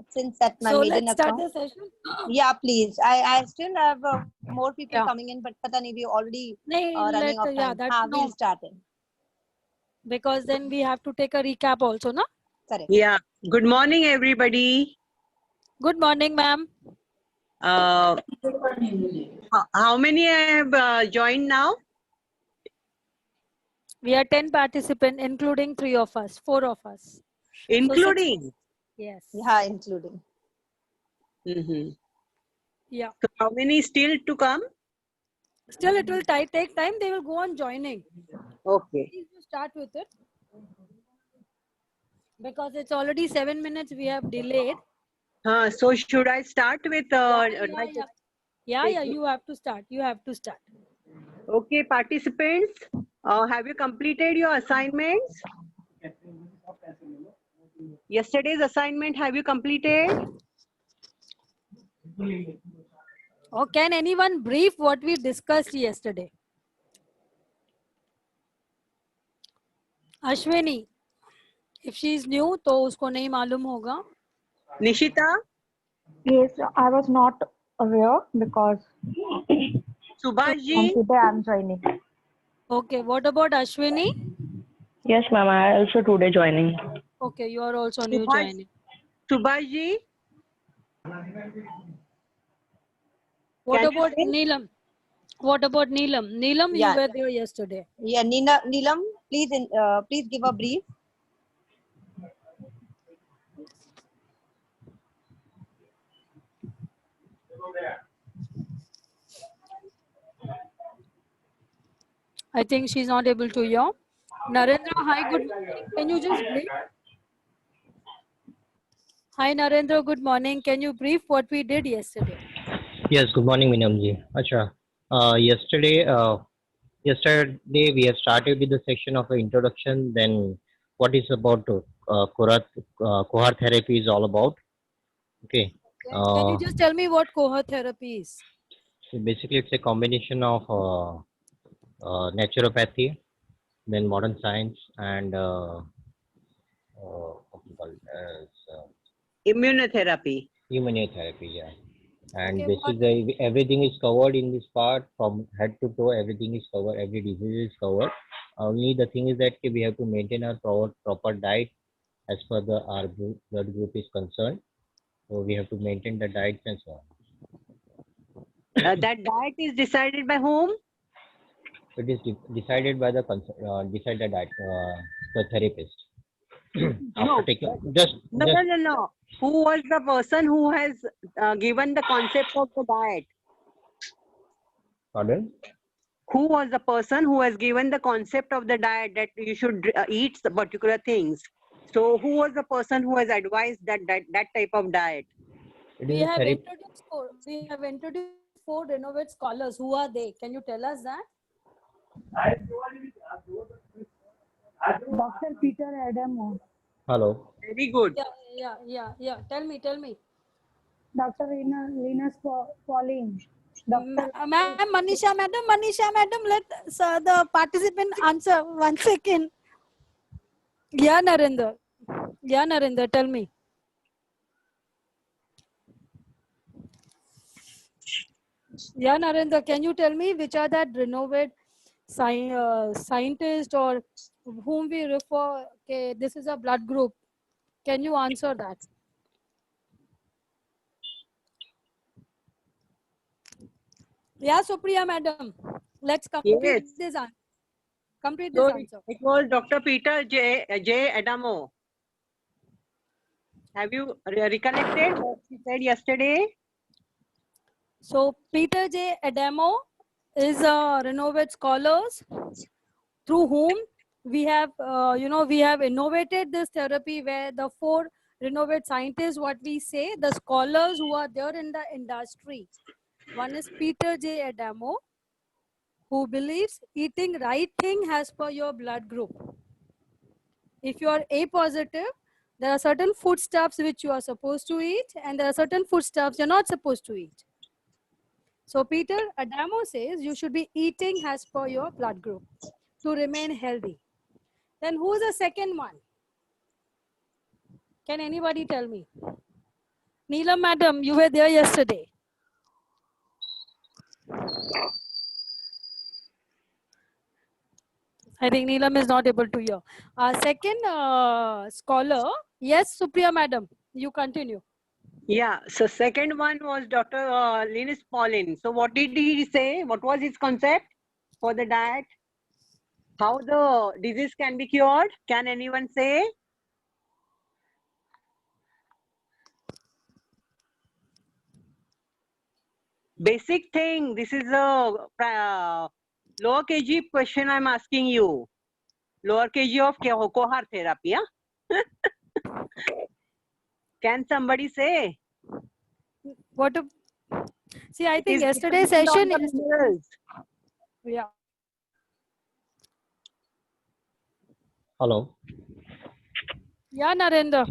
since that my So maiden let's start account. the session. Yeah, please. I still have more people Yeah. coming in, but pata nahi, we already Let running off yeah, time. that's We'll no, start in. because then we have to take a recap also, no? Correct. Yeah. Good morning, everybody. Good morning, ma'am. Uh, how many have joined now? We are 10 participants, including 3 of us, 4 of us. So 6. Including? Yes. Yeah, including. Mm-hmm. Yeah. So how many still to come? Still, it will take time. They will go on joining. Okay. Please you start with it. Because it's already 7 minutes we have delayed. So should I start with? Yeah, you have to start. You have to start. Okay, participants, have you completed your assignments? Yesterday's assignment, have you completed? Or can anyone brief what we discussed yesterday? Ashwini, if she is new, तो उसको नहीं मालूम होगा. Nishita? Yes, I was not aware because Subhash on ji? today I'm joining. Okay, what about Ashwini? Yes, ma'am. I also today joining. Okay, you are also new Subhash, joining. Subhash ji? What Can about you say? Neelam? What about Neelam? Neelam, you Yeah. were there yesterday. Yeah, Neelam, please give a brief. I think she's not able to hear. Narendra, hi, good morning. Can you just brief? Hi, Narendra, good morning. Can you brief what we did yesterday? Yes, good morning, Minamji. Acha. Yesterday we have started with the section of the introduction. Then, what is about Kohar therapy is all about. Okay. Can you just tell me what Kohar therapy is? So basically, it's a combination of naturopathy, then modern science, and what we call it as Immunotherapy. immunotherapy. Yeah. And Okay, basically everything is covered in this part from head to toe. Everything is covered. Every disease is covered. Only the thing is that we have to maintain our proper diet as per our blood group is concerned. So we have to maintain the diets and so on. That diet is decided by whom? It is decided by the therapist. No. No. Who was the person who has given the concept of the diet? Pardon? Who was the person who has given the concept of the diet that you should eat particular things? So who was the person who has advised that type of diet? we have introduced 4 Renovate scholars. Who are they? Can you tell us that? Dr. Peter Adamo, Hello. Very good. Yeah. Tell me. Dr. Linus Pauling, Dr. Ma'am, Manisha, madam, let the participant answer 1 second. Yeah, Narendra, tell me. Yeah, Narendra, can you tell me which are that Renovate scientist or whom we refer? Okay, this is a blood group. Can you answer that? Yeah, Supriya, madam. Let's complete Yes. this answer. Complete So this answer. it was Dr. Peter J. Adamo. Have you recollected what he said yesterday? So Peter J. Adamo is a Renovate scholars through whom we have, we have innovated this therapy where the 4 Renovate scientists, what we say, the scholars who are there in the industry. One is Peter J. Adamo, who believes eating right thing as per your blood group. If you are A positive, there are certain foodstuffs which you are supposed to eat, and there are certain foodstuffs you're not supposed to eat. So Peter Adamo says you should be eating as per your blood group to remain healthy. Then who is the second one? Can anybody tell me? Neelam madam, you were there yesterday. I think Neelam is not able to hear. Second scholar, yes, Supriya madam, you continue. Yeah. So second one was Dr. Linus Pauling. So what did he say? What was his concept for the diet? How the disease can be cured? Can anyone say? Basic thing. This is a lower KG question I'm asking you. Lower KG of Kohar therapy. Yeah? Can somebody say? What? See, I It think is yesterday's dependent on session. the minerals. Yeah. Hello. Yeah, Narendra.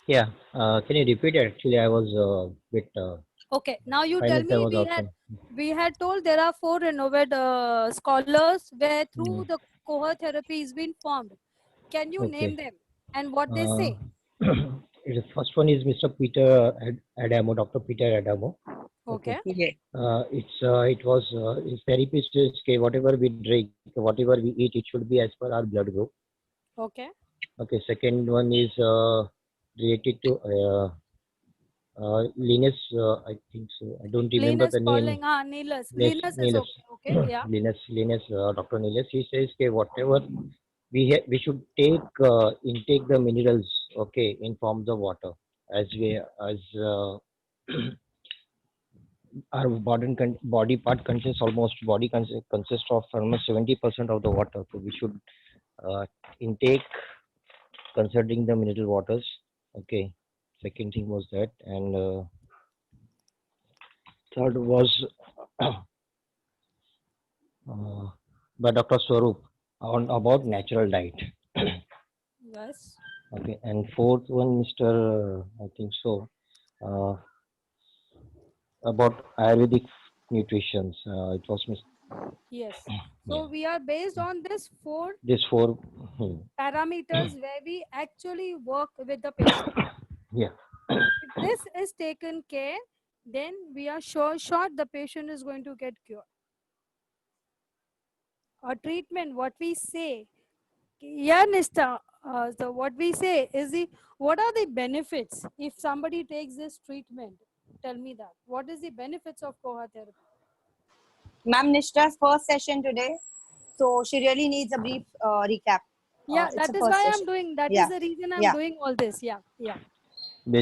Yeah. Can you repeat it? Actually, I was bit. Okay, now you tell Silence. I me. was outside. We had told there are 4 Renovate scholars where through Mm. the cohort therapy is being formed. Can you name Okay. them and what they say? The first one is Mr. Peter Adamo, Dr. Peter Adamo. Okay. Yeah. His therapist is okay, whatever we drink, whatever we eat, it should be as per our blood group. Okay. Okay. Second one is related to Linus. I think so. I don't remember Linus the name. Pauling. Neelas. Linus. Linus is Linus. okay. Okay. Yeah. Dr. Linus. He says, okay, whatever we should take intake the minerals, okay, in forms of water, as our body part consists of almost 70% of the water, so we should intake considering the mineral waters. Okay, second thing was that, and third was by Dr. Swarup on about natural diet. Yes. Okay, and fourth one, Mr. I think so, about Ayurvedic nutrition. It was Yes. yeah. So we are based on this 4 This four. parameters where we actually work with the patient. Yeah. If this is taken care, then we are sure the patient is going to get cured. A treatment, what we say, yeah, Nista. So what we say is what are the benefits if somebody takes this treatment? Tell me that. What is the benefits of Koha therapy? Ma'am, Nishta's first session today, so she really needs a brief recap. Yeah, It's that a is first why session. I'm doing. That is Yeah, the reason I'm yeah. doing all this. Yeah, yeah.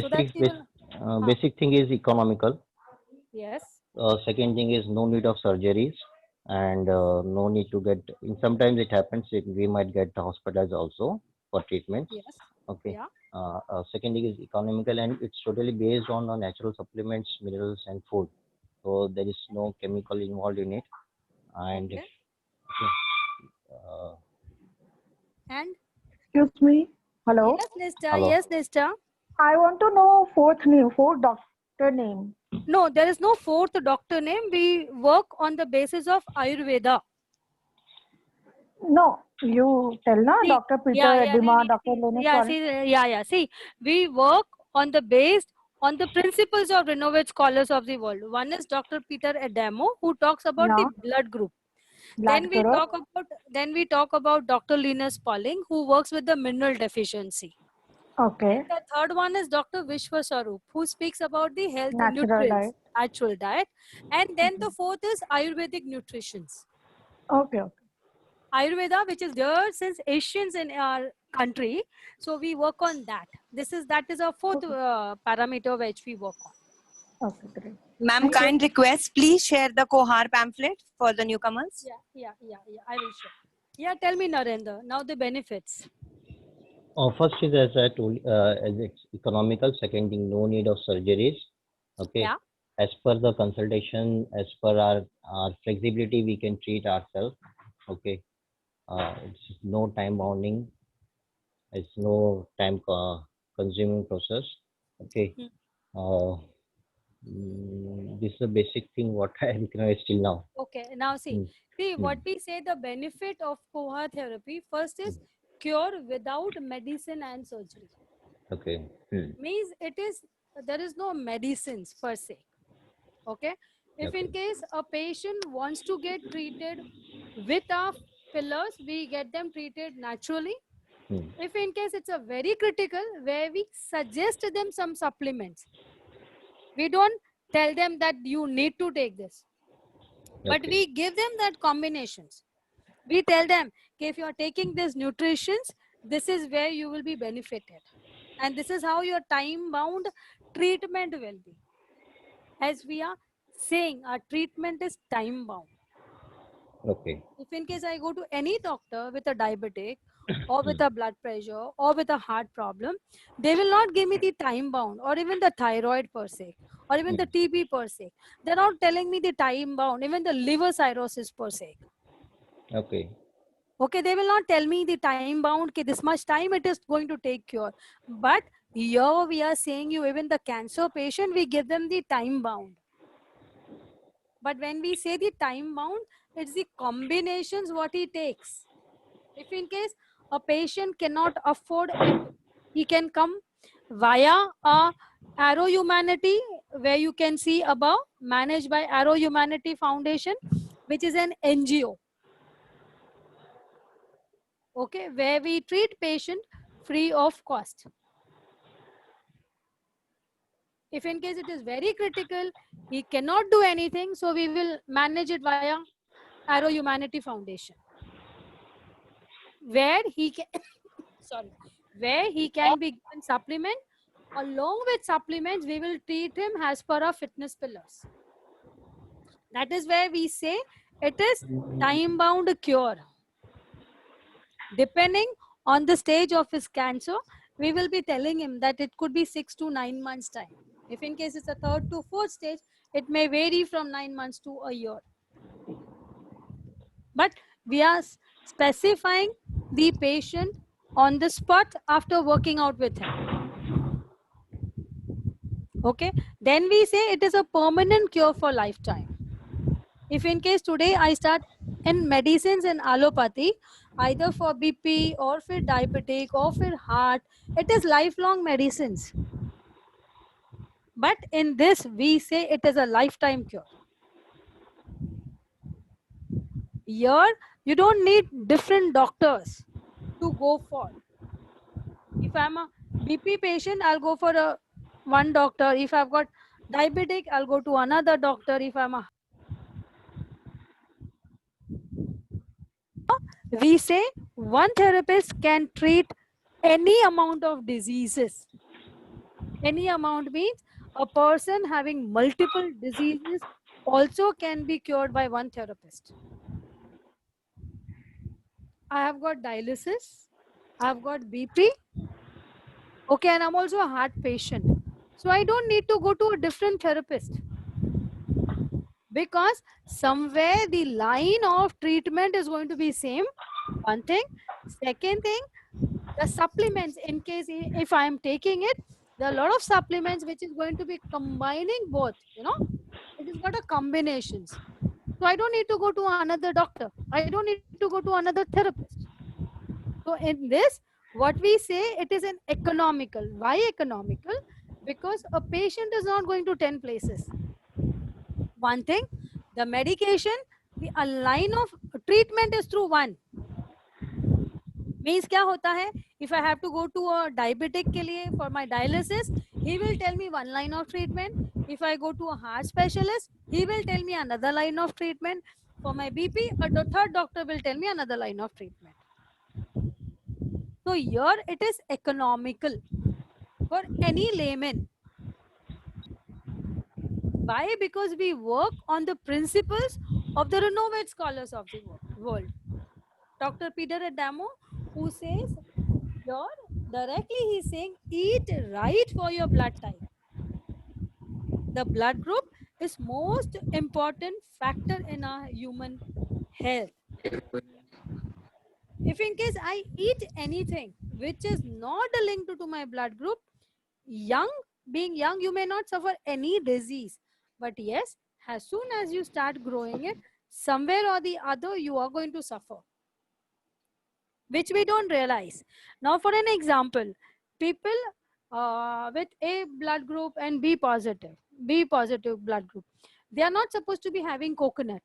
So that Basic, she will. basic thing is economical. Yes. Second thing is no need of surgeries, and no need to get. Sometimes it happens we might get hospitalized also for treatments. Yes. Okay. Yeah. Second thing is economical, and it's totally based on the natural supplements, minerals, and food. So there is no chemical involved in it, and Okay. uh, And Excuse me. Hello. yes, Nista. hello. Yes, Nista. I want to know fourth doctor name. No, there is no 4th doctor name. We work on the basis of Ayurveda. No, you tell na See, Dr. Peter yeah, Edema, Dr. Linus Pauling. yeah. See, we work on the based on the principles of Renovate scholars of the world. One is Dr. Peter Adamo, who talks about Yeah, the blood group. blood group. Then we talk about Dr. Linus Pauling, who works with the mineral deficiency. Okay, And the third one is Dr. Vishwasarup, who speaks about the health natural nutrients, diet. natural diet. And then the fourth is Ayurvedic nutrition. Okay, okay. Ayurveda, which is there since Asians in our country, so we work on that. That is our fourth parameter which we work on. Okay, great. Ma'am, Thank you. kind request, please share the Kohar pamphlet for the newcomers. Yeah. I will share. Yeah, tell me, Narendra. Now the benefits. First is as I told, as it's economical. Second thing, no need of surgeries. Okay. Yeah. As per the consultation, as per our flexibility, we can treat ourselves. Okay. It's no time bounding. It's no time consuming process. Okay. This is the basic thing what I recognize till now. Okay, now see what we say the benefit of Koha therapy. First is cure without medicine and surgery. Okay. Means it is there is no medicines per se. Okay. If in Okay. case a patient wants to get treated with our fillers, we get them treated naturally. Hmm. If in case it's a very critical, where we suggest them some supplements, we don't tell them that you need to take this, but Okay. we give them that combinations. We tell them, okay, if you are taking this nutritions, this is where you will be benefited, and this is how your time bound treatment will be. As we are saying, our treatment is time bound. Okay. If in case I go to any doctor with a diabetic or with a blood pressure or with a heart problem, they will not give me the time bound or even the thyroid per se or even the TB per se. They're not telling me the time bound, even the liver cirrhosis per se. Okay. Okay, they will not tell me the time bound, okay, this much time it is going to take cure. But here we are saying you, even the cancer patient, we give them the time bound. But when we say the time bound, it's the combinations what he takes. If in case a patient cannot afford it, he can come via a Arrow Humanity, where you can see above, managed by Arrow Humanity Foundation, which is an NGO. Okay, where we treat patient free of cost. If in case it is very critical, he cannot do anything, so we will manage it via Arrow Humanity Foundation, where he can sorry, where he can be given supplement. Along with supplements, we will treat him as per our fitness pillars. That is where we say it is time bound cure. Depending on the stage of his cancer, we will be telling him that it could be 6 to 9 months time. If in case it's a third to fourth stage, it may vary from 9 months to a year. But we are specifying the patient on the spot after working out with him. Okay, then we say it is a permanent cure for lifetime. If in case today I start in medicines and allopathy, either for BP or for diabetic or for heart, it is lifelong medicines. But in this, we say it is a lifetime cure. Here, you don't need different doctors to go for. If I'm a BP patient, I'll go for one doctor. If I've got diabetic, I'll go to another doctor. If I'm a, we say one therapist can treat any amount of diseases. Any amount means a person having multiple diseases also can be cured by one therapist. I have got dialysis, I have got BP, okay, and I'm also a heart patient. So I don't need to go to a different therapist, because somewhere the line of treatment is going to be same. One thing. Second thing, the supplements, in case if I am taking it, there are a lot of supplements which is going to be combining both, it has got a combinations. So I don't need to go to another doctor, I don't need to go to another therapist. So in this, what we say, it is an economical. Why economical? Because a patient is not going to 10 places. One thing, the medication, the line of treatment is through one. Means क्या होता है? If I have to go to a diabetic के लिए for my dialysis, he will tell me one line of treatment. If I go to a heart specialist, he will tell me another line of treatment. For my BP, a third doctor will tell me another line of treatment. So here it is economical for any layman. Why? Because we work on the principles of the renowned scholars of the world. Dr. Peter Adamo, who says here directly, he's saying eat right for your blood type. The blood group is most important factor in our human health. If in case I eat anything which is not linked to my blood group, being young, you may not suffer any disease. But yes, as soon as you start growing it, somewhere or the other, you are going to suffer, which we don't realize. Now, for an example, people with A blood group and B positive blood group. They are not supposed to be having coconut.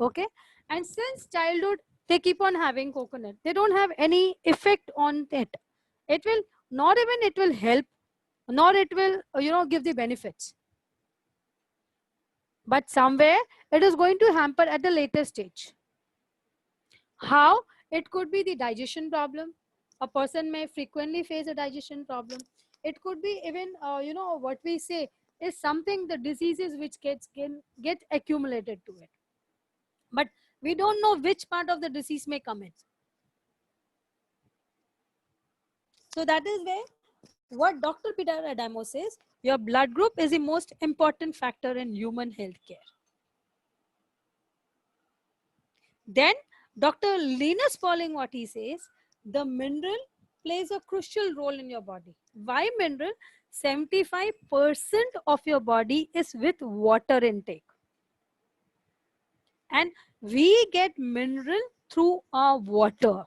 Okay. And since childhood, they keep on having coconut. They don't have any effect on it. It will not even it will help, nor it will, give the benefits. But somewhere it is going to hamper at the later stage. How? It could be the digestion problem. A person may frequently face a digestion problem. It could be even, what we say is something, the diseases which can get accumulated to it. But we don't know which part of the disease may come in. So that is where what Dr. Peter Adamo says, your blood group is the most important factor in human healthcare. Then Dr. Linus Pauling, what he says, the mineral plays a crucial role in your body. Why mineral? 75% of your body is with water intake. And we get mineral through our water.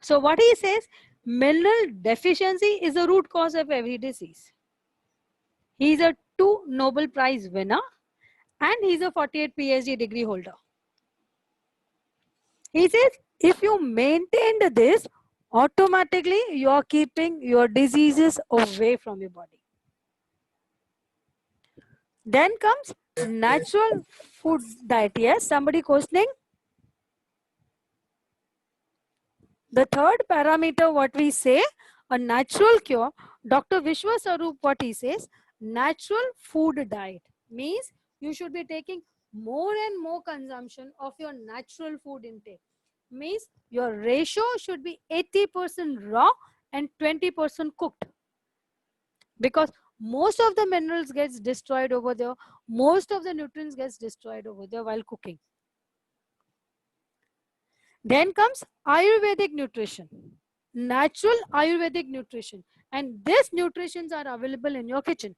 So what he says, mineral deficiency is the root cause of every disease. He is a 2 Nobel Prize winner and he's a 48 PhD degree holder. He says, if you maintained this, automatically you are keeping your diseases away from your body. Then comes natural food diet. Yes, somebody questioning? The third parameter, what we say, a natural cure, Dr. Vishwa Sarup, what he says, natural food diet means you should be taking more and more consumption of your natural food intake. Means your ratio should be 80% raw and 20% cooked. Because most of the minerals gets destroyed over there, most of the nutrients gets destroyed over there while cooking. Then comes Ayurvedic nutrition, natural Ayurvedic nutrition, and these nutritions are available in your kitchen.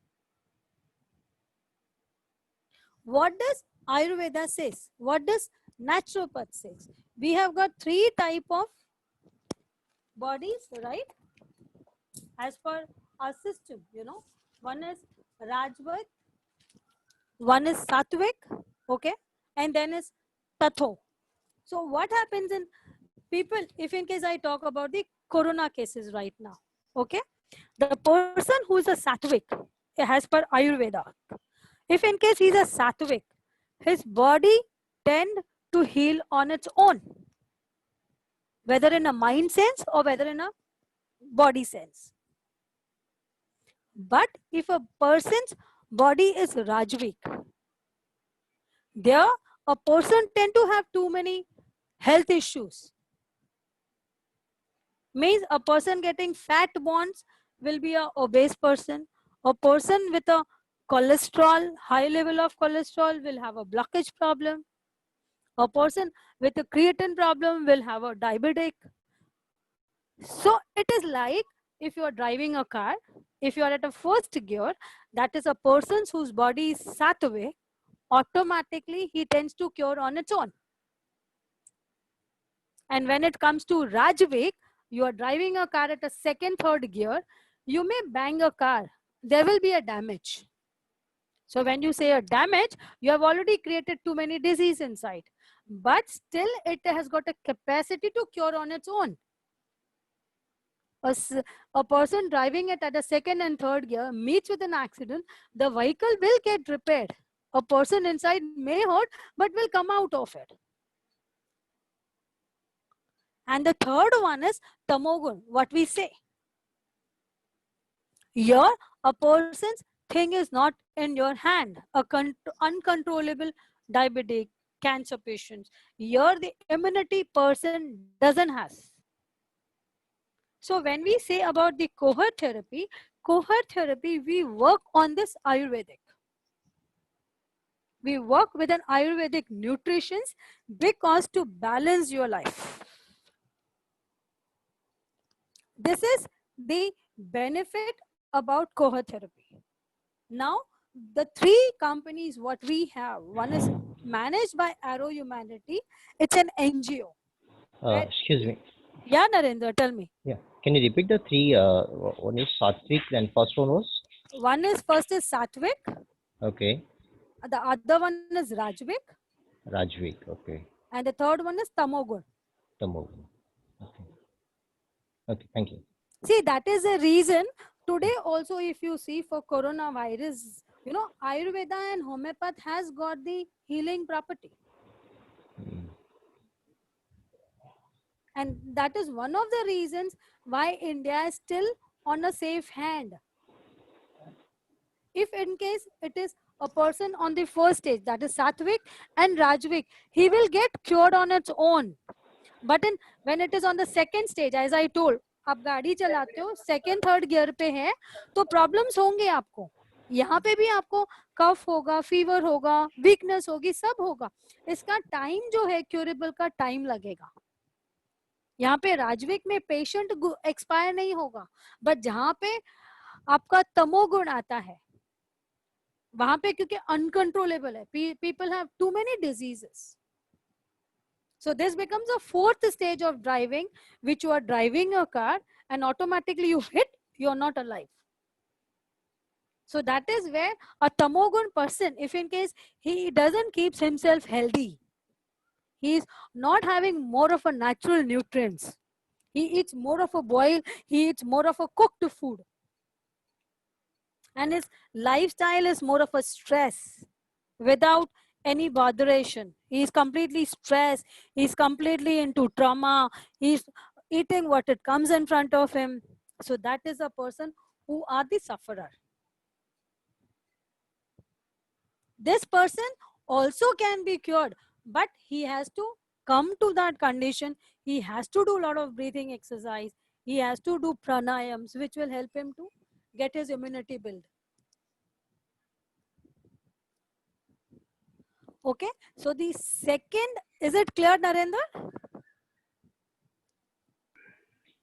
What does Ayurveda says? What does naturopath says? We have got 3 types of bodies, right? As per our system, one is Rajvat, one is Sattvic, okay, and then is Tatho. So what happens in people, if in case I talk about the corona cases right now, okay, the person who is a Sattvic, as per Ayurveda, if in case he's a Sattvic, his body tend to heal on its own, whether in a mind sense or whether in a body sense. But if a person's body is Rajvik, there a person tend to have too many health issues. Means a person getting fat bonds will be a obese person. A person with a cholesterol, high level of cholesterol will have a blockage problem. A person with a creatine problem will have a diabetic. So it is like if you are driving a car, if you are at a first gear, that is a person whose body is Sattvic, automatically he tends to cure on its own. And when it comes to Rajvik, you are driving a car at a second, third gear, you may bang a car. There will be a damage. So when you say a damage, you have already created too many disease inside. But still it has got a capacity to cure on its own. A person driving it at a second and third gear meets with an accident, the vehicle will get repaired. A person inside may hurt, but will come out of it. And the third one is tamogun, what we say. Here, a person's thing is not in your hand. Uncontrollable diabetic, cancer patients. Here, the immunity person doesn't have. So when we say about the cohort therapy, we work on this Ayurvedic. We work with an Ayurvedic nutrition because to balance your life. This is the benefit about cohort therapy. Now, the 3 companies what we have, one is managed by Arrow Humanity. It's an NGO. Excuse me. Yeah, Narendra, tell me. Yeah. Can you repeat the three? One is Satvik, and first one was? First is Satvik, Okay, the other one is Rajvik, Rajvik. Okay, and the third one is Tamogun. Tamogun. Okay. Okay, thank you. See, that is a reason today also, if you see for coronavirus, you know, Ayurveda and homeopath has got the healing property. Mm. And that is one of the reasons why India is still on a safe hand. If in case it is a person on the first stage, that is Satvik and Rajvik, he will get cured on its own. But when it is on the second stage, as I told, आप गाड़ी चलाते हो second third gear पे है तो problems होंगे आपको. यहाँ पे भी आपको कफ होगा, फीवर होगा, वीकनेस होगी, सब होगा. इसका टाइम जो है क्यूरेबल का टाइम लगेगा. यहाँ पे राजविक में पेशेंट एक्सपायर नहीं होगा, बट जहाँ पे आपका तमोगुण आता है वहां पे क्योंकि अनकंट्रोलेबल है, people have too many diseases. So this becomes a fourth stage of driving, which you are driving your car and automatically you hit, you are not alive. So that is where a tamogun person, if in case he doesn't keep himself healthy, he is not having more of a natural nutrients. He eats more of a boil, he eats more of a cooked food. And his lifestyle is more of a stress without any botheration. He is completely stressed. He is completely into trauma. He is eating what it comes in front of him. So that is a person who are the sufferer. This person also can be cured, but he has to come to that condition. He has to do a lot of breathing exercise. He has to do pranayams, which will help him to get his immunity built. Okay, so the second, is it clear, Narendra?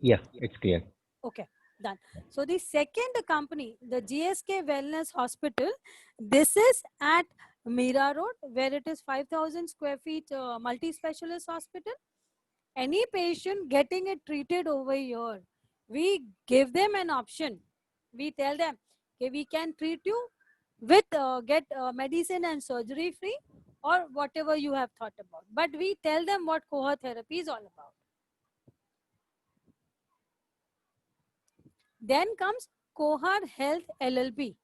Yeah, it's clear. Okay, done. So the second company, the GSK Wellness Hospital, this is at Mira Road, where it is 5,000 square feet multi-specialist hospital. Any patient getting it treated over here, we give them an option. We tell them, okay, we can treat you with get medicine and surgery free, or whatever you have thought about. But we tell them what Koha therapy is all about. Then comes Kohar Health LLP.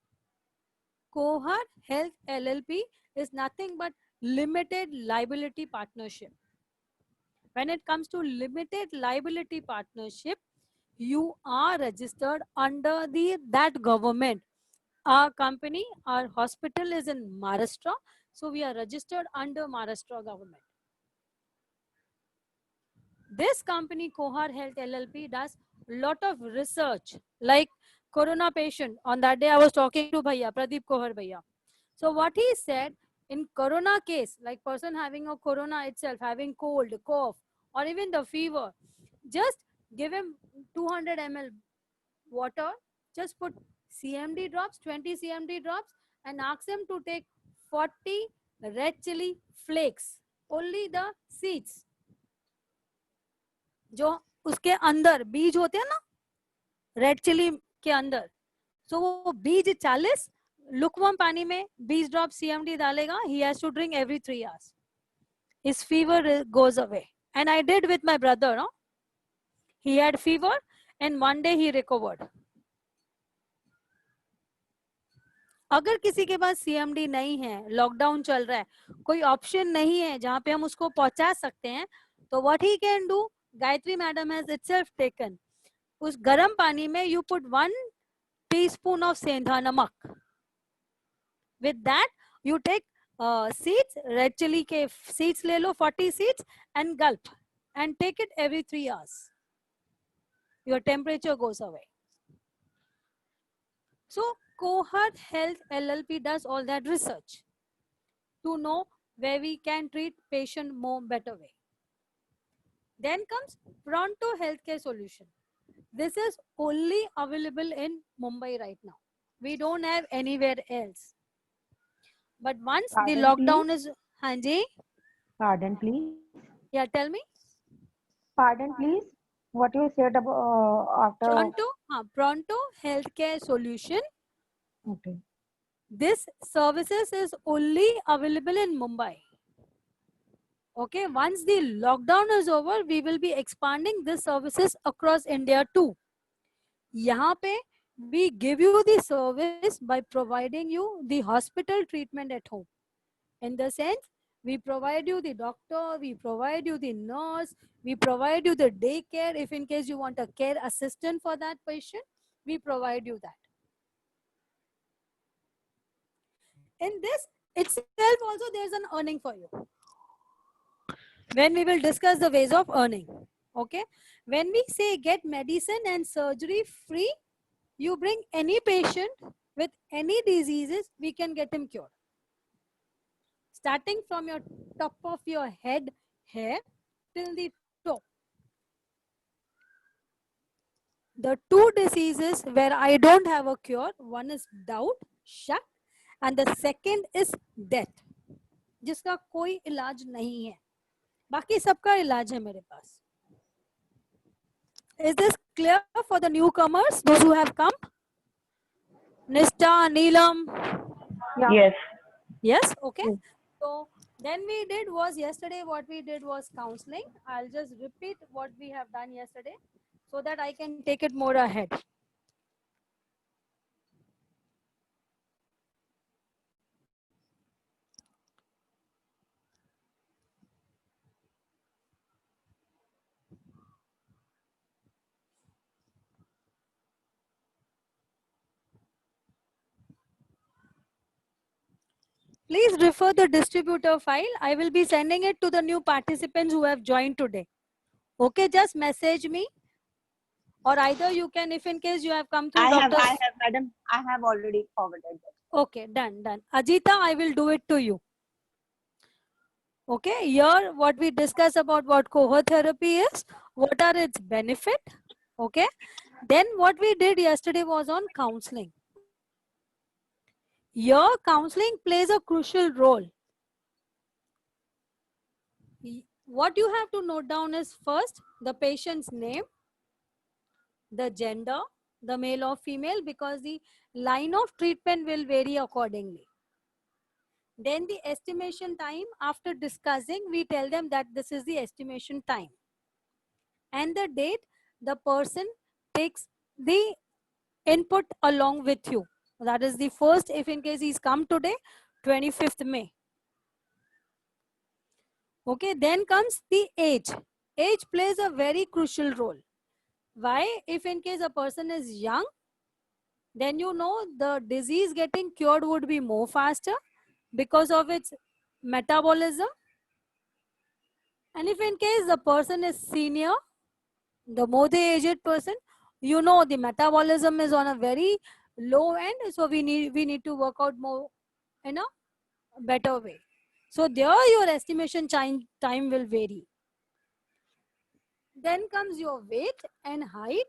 Kohar Health LLP is nothing but limited liability partnership. When it comes to limited liability partnership, you are registered under that government. Our company, our hospital is in Maharashtra, so we are registered under Maharashtra government. This company, Kohar Health LLP, does lot of research, like corona patient. On that day, I was talking to Bhaiya, Pradeep Kohar Bhaiya. So what he said, in corona case, like person having a corona itself, having cold, cough, or even the fever, just give him 200 ml water, just put CMD drops, 20 CMD drops, and ask him to take 40 red chili flakes, only the seeds. जो उसके अंदर बीज होते हैं ना red chilli के अंदर, सो वो बीज 40 लुकवार्म पानी में 20 ड्रॉप CMD डालेगा. He has to drink every 3 hours. His fever goes away. And I did with my brother. No? He had fever and one day he recovered. अगर किसी के पास CMD नहीं है, लॉकडाउन चल रहा है, कोई ऑप्शन नहीं है जहाँ पे हम उसको पहुंचा सकते हैं, तो what he can do, Gayatri madam has itself taken. उस गर्म पानी में you put 1 teaspoon of सेंधा नमक. With that you take seeds, red chili के seeds ले लो, 40 seeds, and gulp and take it every 3 hours. Your temperature goes away. So Kohar Health LLP does all that research to know where we can treat patient more better way. Then comes Pronto Healthcare Solution. This is only available in Mumbai right now. We don't have anywhere else. But once Pardon, the lockdown please? is, Hanji, Pardon, please. yeah, tell me. Pardon, please. What you said about after. Pronto Healthcare Solution. Okay. This services is only available in Mumbai. Okay, once the lockdown is over, we will be expanding this services across India too. यहाँ पे we give you the service by providing you the hospital treatment at home. In the sense, we provide you the doctor, we provide you the nurse, we provide you the daycare. If in case you want a care assistant for that patient, we provide you that. In this itself also there's an earning for you. When we will discuss the ways of earning. Okay. When we say get medicine and surgery free, you bring any patient with any diseases, we can get him cured. Starting from your top of your head hair till the toe. The two diseases where I don't have a cure, one is doubt, शक, and the second is death, जिसका कोई इलाज नहीं है, बाकी सबका इलाज है मेरे पास. Is this clear for the newcomers, those who have come? Nishta, Neelam? Yeah. Yes. Yes, okay. Yes. So then we did was yesterday, what we did was counseling. I'll just repeat what we have done yesterday so that I can take it more ahead. Please refer the distributor file. I will be sending it to the new participants who have joined today. Okay, just message me, or either you can, if in case you have come through I have, doctor's. madam. I have already forwarded that. Okay, done. Ajita, I will do it to you. Okay, here what we discuss about what cohort therapy is, what are its benefit. Okay, then what we did yesterday was on counseling. Here, counseling plays a crucial role. What you have to note down is first the patient's name, the gender, the male or female, because the line of treatment will vary accordingly. Then the estimation time. After discussing, we tell them that this is the estimation time. And the date, the person takes the input along with you. That is the first, if in case he's come today, 25th May. Okay, then comes the age. Age plays a very crucial role. Why? If in case a person is young, then you know the disease getting cured would be more faster because of its metabolism. And if in case the person is senior, the more the aged person, you know the metabolism is on a very low end, so we need to work out more in a better way. So there your estimation time will vary. Then comes your weight and height,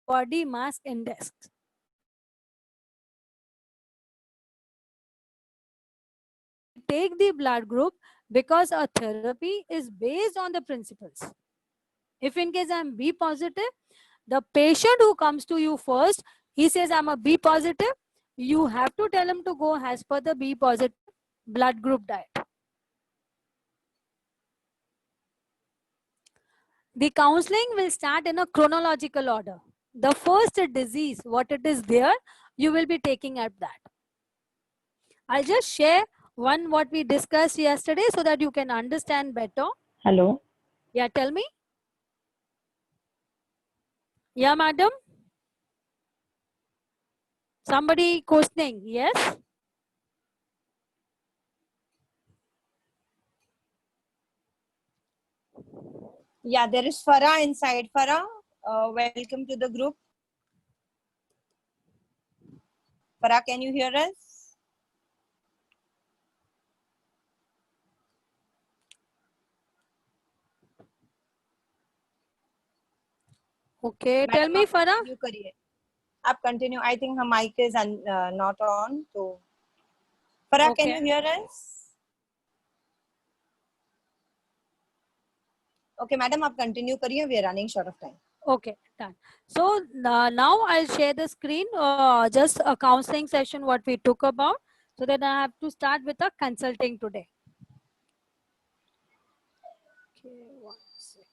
body mass index. Take the blood group because our therapy is based on the principles. If in case I'm B positive, the patient who comes to you first, he says I'm a B positive, you have to tell him to go as per the B positive blood group diet. The counseling will start in a chronological order. The first disease, what it is there, you will be taking at that. I'll just share one what we discussed yesterday so that you can understand better. Hello. Yeah, tell me. Yeah, madam. Somebody questioning, yes? Yeah, there is Farah inside. Farah, welcome to the group. Farah, can you hear us? Okay, tell me, Farah. आप continue. I think her mic is not on. So, Farah, can you hear us? Okay, madam, आप continue करिए. We are running short of time. Okay, done. So now I'll share the screen, just a counseling session, what we took about. So then I have to start with a consulting today. Okay, 1 second.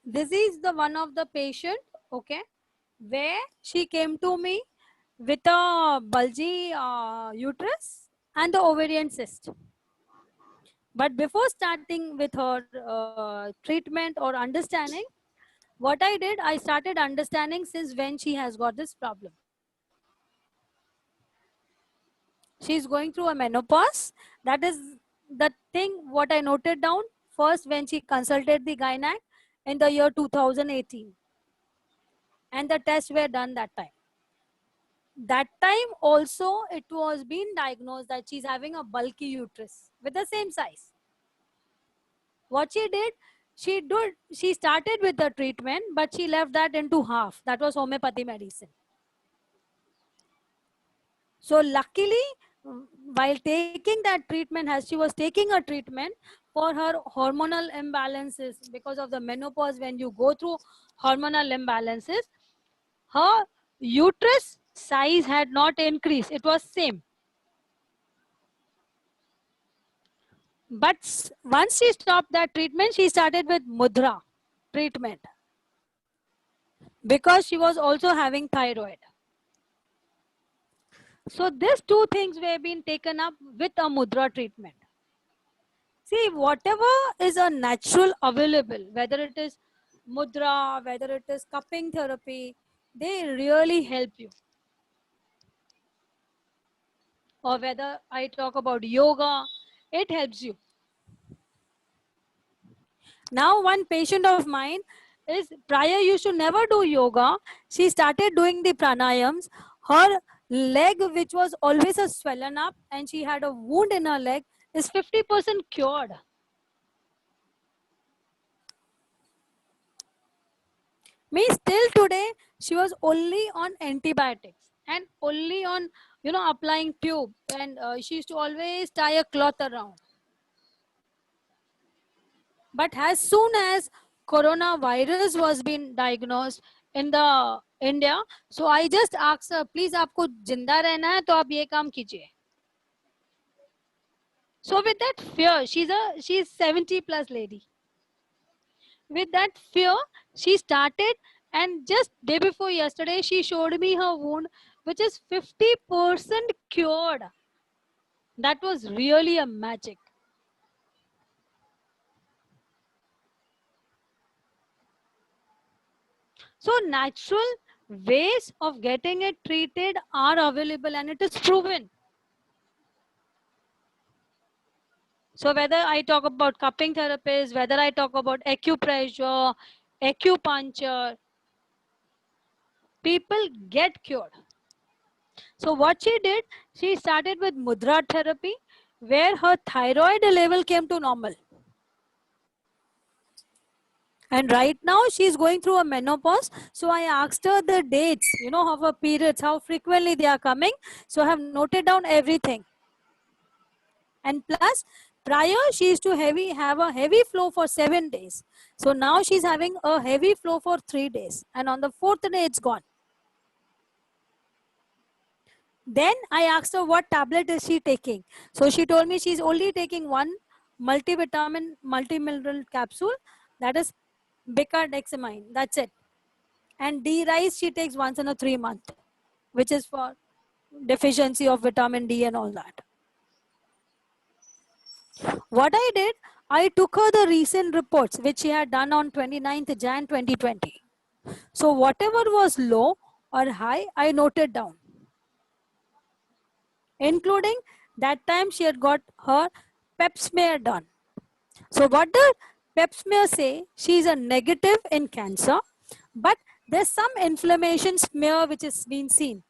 This is the one of the patient, okay, where she came to me with a bulgy uterus and the ovarian cyst. But before starting with her treatment or understanding, what I did, I started understanding since when she has got this problem. She's going through a menopause. That is the thing what I noted down first when she consulted the gynac in the year 2018. And the tests were done that time. That time also it was being diagnosed that she's having a bulky uterus with the same size. What she did, she started with the treatment, but she left that into half. That was homeopathy medicine. So luckily, while taking that treatment, as she was taking a treatment for her hormonal imbalances, because of the menopause, when you go through hormonal imbalances, her uterus size had not increased. It was same. But once she stopped that treatment, she started with mudra treatment because she was also having thyroid. So these two things were being taken up with a mudra treatment. See, whatever is a natural available, whether it is mudra, whether it is cupping therapy, they really help you. Or whether I talk about yoga, it helps you. Now one patient of mine is prior used to never do yoga. She started doing the pranayams. Her leg, which was always a swollen up and she had a wound in her leg, is 50% cured. Me still today, she was only on antibiotics and only on, applying tube, and she used to always tie a cloth around. But as soon as coronavirus was being diagnosed in the India, so I just asked her, please आपको जिंदा रहना है तो आप ये काम कीजिए. So with that fear, she's 70 plus lady. With that fear, she started, and just day before yesterday, she showed me her wound, which is 50% cured. That was really a magic. So natural ways of getting it treated are available and it is proven. So whether I talk about cupping therapies, whether I talk about acupressure, acupuncture, people get cured. So what she did, she started with mudra therapy, where her thyroid level came to normal. And right now she's going through a menopause. So I asked her the dates, of her periods, how frequently they are coming. So I have noted down everything. And plus, prior she used to have a heavy flow for 7 days. So now she's having a heavy flow for 3 days. And on the 4th day, it's gone. Then I asked her what tablet is she taking. So she told me she's only taking one multivitamin, multimineral capsule. That is bicardexamine. That's it. And D-Rice she takes once in a 3 month, which is for deficiency of vitamin D and all that. What I did, I took her the recent reports, which she had done on 29th Jan 2020. So whatever was low or high, I noted down. Including that time she had got her pap smear done. So what does pap smear say? She is a negative in cancer, but there's some inflammation smear which has been seen.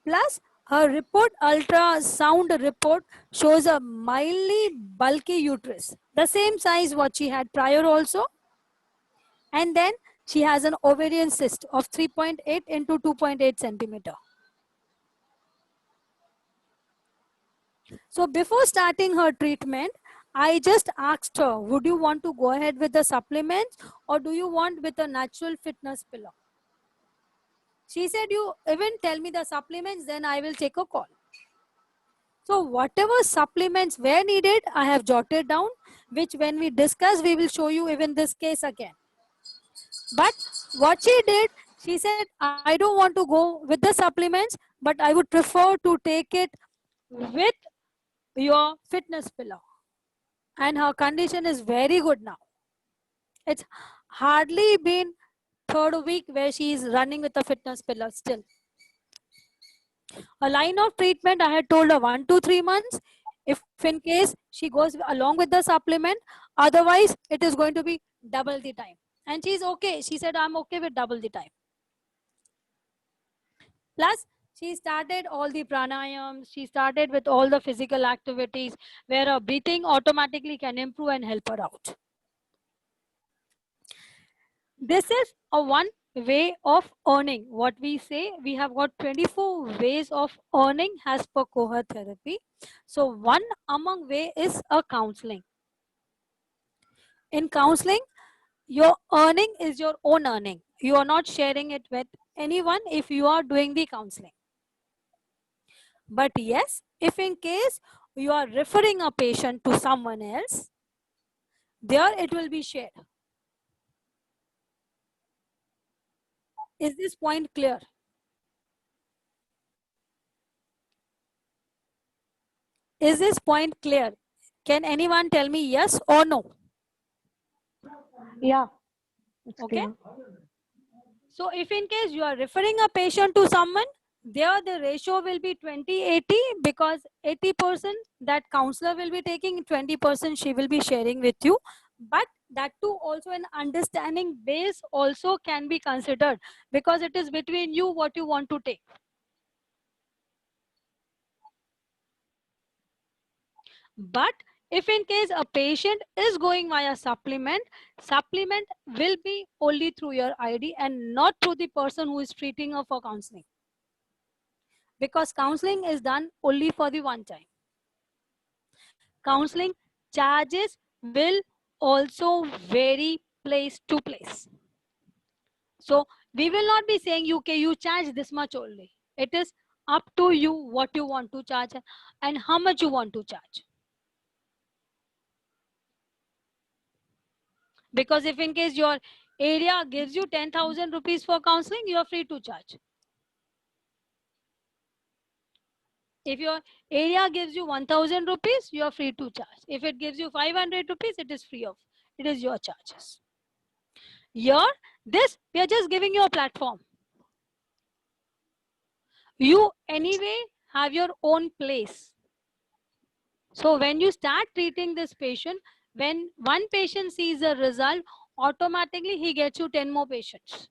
Plus her report, ultrasound report, shows a mildly bulky uterus. the same size what she had prior also. And then she has an ovarian cyst of 3.8 into 2.8 centimeter. So before starting her treatment, I just asked her, would you want to go ahead with the supplements or do you want with a natural fitness pillow? She said, you even tell me the supplements, then I will take a call. So whatever supplements were needed, I have jotted down, which when we discuss, we will show you even this case again. But what she did, she said, I don't want to go with the supplements, but I would prefer to take it with your fitness pillow. And her condition is very good now. It's hardly been third week where she is running with a fitness pillow still. A line of treatment, I had told her 1 to 3 months. If in case she goes along with the supplement, otherwise it is going to be double the time. And she's okay. She said, I'm okay with double the time. Plus, she started all the pranayams. She started with all the physical activities where her breathing automatically can improve and help her out. This is a one way of earning. What we say, we have got 24 ways of earning as per Koha therapy. So one among way is a counseling. In counseling, your earning is your own earning. You are not sharing it with anyone if you are doing the counseling. But yes, if in case you are referring a patient to someone else, there it will be shared. Is this point clear? Is this point clear? Can anyone tell me yes or no? Yeah. It's Okay. clear. So if in case you are referring a patient to someone, there the ratio will be 20-80 because 80% that counselor will be taking, 20% she will be sharing with you. But that too also an understanding base also can be considered because it is between you what you want to take. But if in case a patient is going via supplement, supplement will be only through your ID and not through the person who is treating her for counseling. Because counseling is done only for the one time. Counseling charges will also vary place to place. So we will not be saying, okay, you charge this much only. It is up to you what you want to charge and how much you want to charge. Because if in case your area gives you 10,000 rupees for counseling, you are free to charge. If your area gives you 1,000 rupees, you are free to charge. If it gives you 500 rupees, it is free of, it is your charges. Here, this, we are just giving you a platform. You anyway have your own place. So when you start treating this patient, when one patient sees a result, automatically he gets you 10 more patients.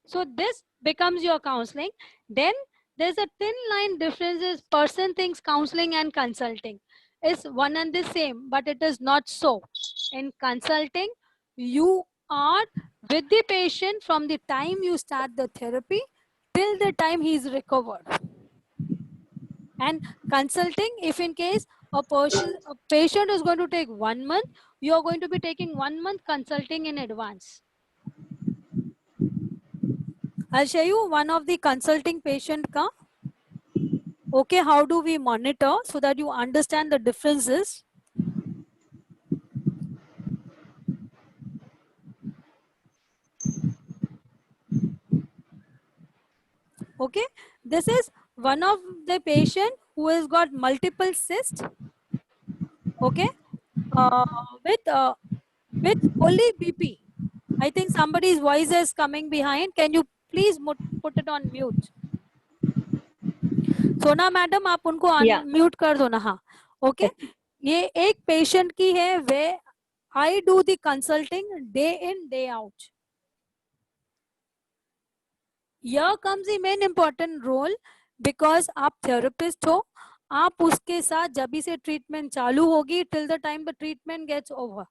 So this becomes your counseling. Then there's a thin line differences. Person thinks counseling and consulting is one and the same, but it is not so. In consulting, you are with the patient from the time you start the therapy till the time he is recovered. And consulting, if in case a patient is going to take 1 month, you are going to be taking 1 month consulting in advance. I'll show you one of the consulting patient ka. Okay, how do we monitor so that you understand the differences? Okay, this is one of the patient who has got multiple cysts. Okay, with only BP. I think somebody's voice is coming behind. Can you please put it on mute? सोना madam आप उनको unmute कर दो ना. हाँ, okay. ये एक patient की है वे I do the consulting day in day out. Here comes the main important role, because आप therapist हो, आप उसके साथ जब भी से treatment चालू होगी till the time the treatment gets over.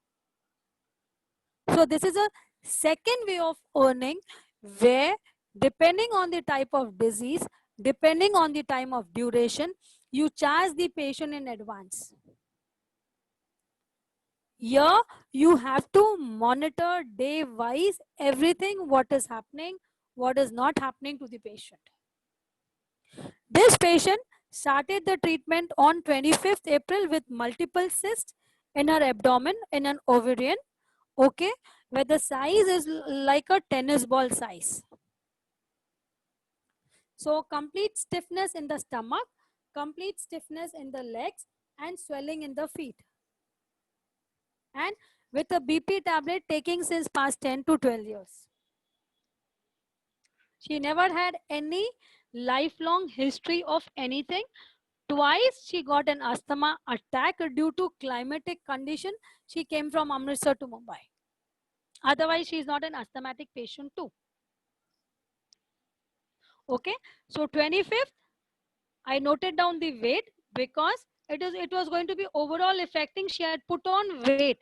So this is a second way of earning, where depending on the type of disease, depending on the time of duration, you charge the patient in advance. Here you have to monitor day wise everything, what is happening, what is not happening to the patient. This patient started the treatment on 25th April with multiple cysts in her abdomen, in an ovarian, okay, where the size is like a tennis ball size. So complete stiffness in the stomach, complete stiffness in the legs, and swelling in the feet. And with a BP tablet taking since past 10 to 12 years. She never had any lifelong history of anything. Twice she got an asthma attack due to climatic condition. She came from Amritsar to Mumbai. Otherwise, she is not an asthmatic patient too. Okay, so 25th, I noted down the weight because it was going to be overall affecting. She had put on weight.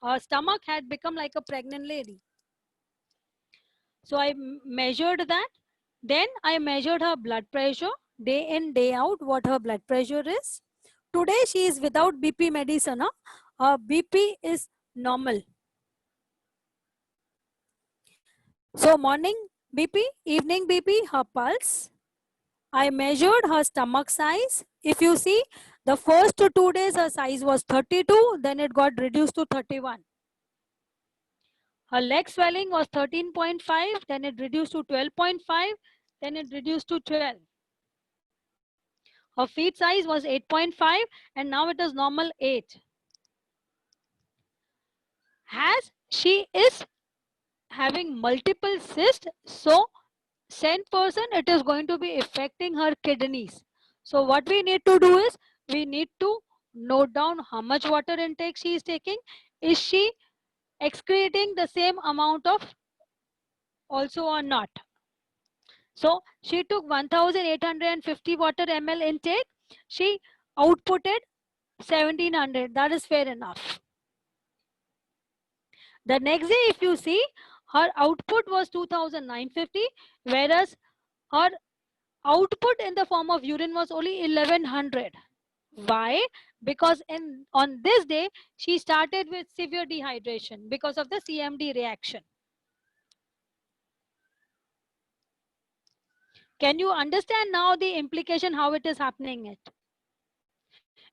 Her stomach had become like a pregnant lady. So I measured that. Then I measured her blood pressure day in, day out, what her blood pressure is. Today she is without BP medicine. Huh? Her BP is normal. So morning BP, evening BP, her pulse. I measured her stomach size. If you see, the first 2 days her size was 32, then it got reduced to 31. Her leg swelling was 13.5, then it reduced to 12.5, then it reduced to 12. Her feet size was 8.5 and now it is normal 8. As she is having multiple cysts, so 10% it is going to be affecting her kidneys. So what we need to do is, we need to note down how much water intake she is taking. Is she excreting the same amount of also or not? So she took 1850 water ml intake. She outputted 1700. That is fair enough. The next day, if you see, her output was 2950, whereas her output in the form of urine was only 1100. Why? Because on this day, she started with severe dehydration because of the CMD reaction. Can you understand now the implication, how it is happening it?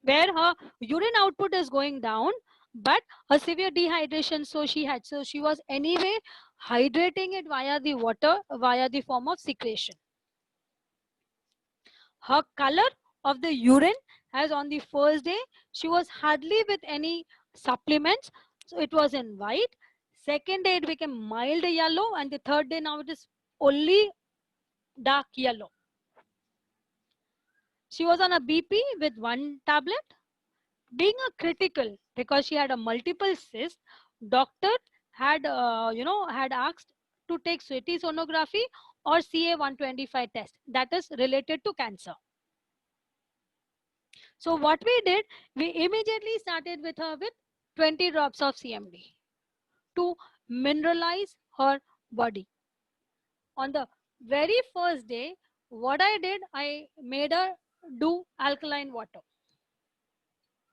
Where her urine output is going down, but her severe dehydration, so she was anyway hydrating it via the water, via the form of secretion. Her color of the urine, as on the first day, she was hardly with any supplements, so it was in white. Second day it became mild yellow, and the third day now it is only dark yellow. She was on a BP with 1 tablet. Being a critical, because she had a multiple cyst, doctor had had asked to take CT sonography or CA-125 test that is related to cancer. So what we did, we immediately started with her with 20 drops of CMD to mineralize her body. On the very first day, what I did, I made her do alkaline water,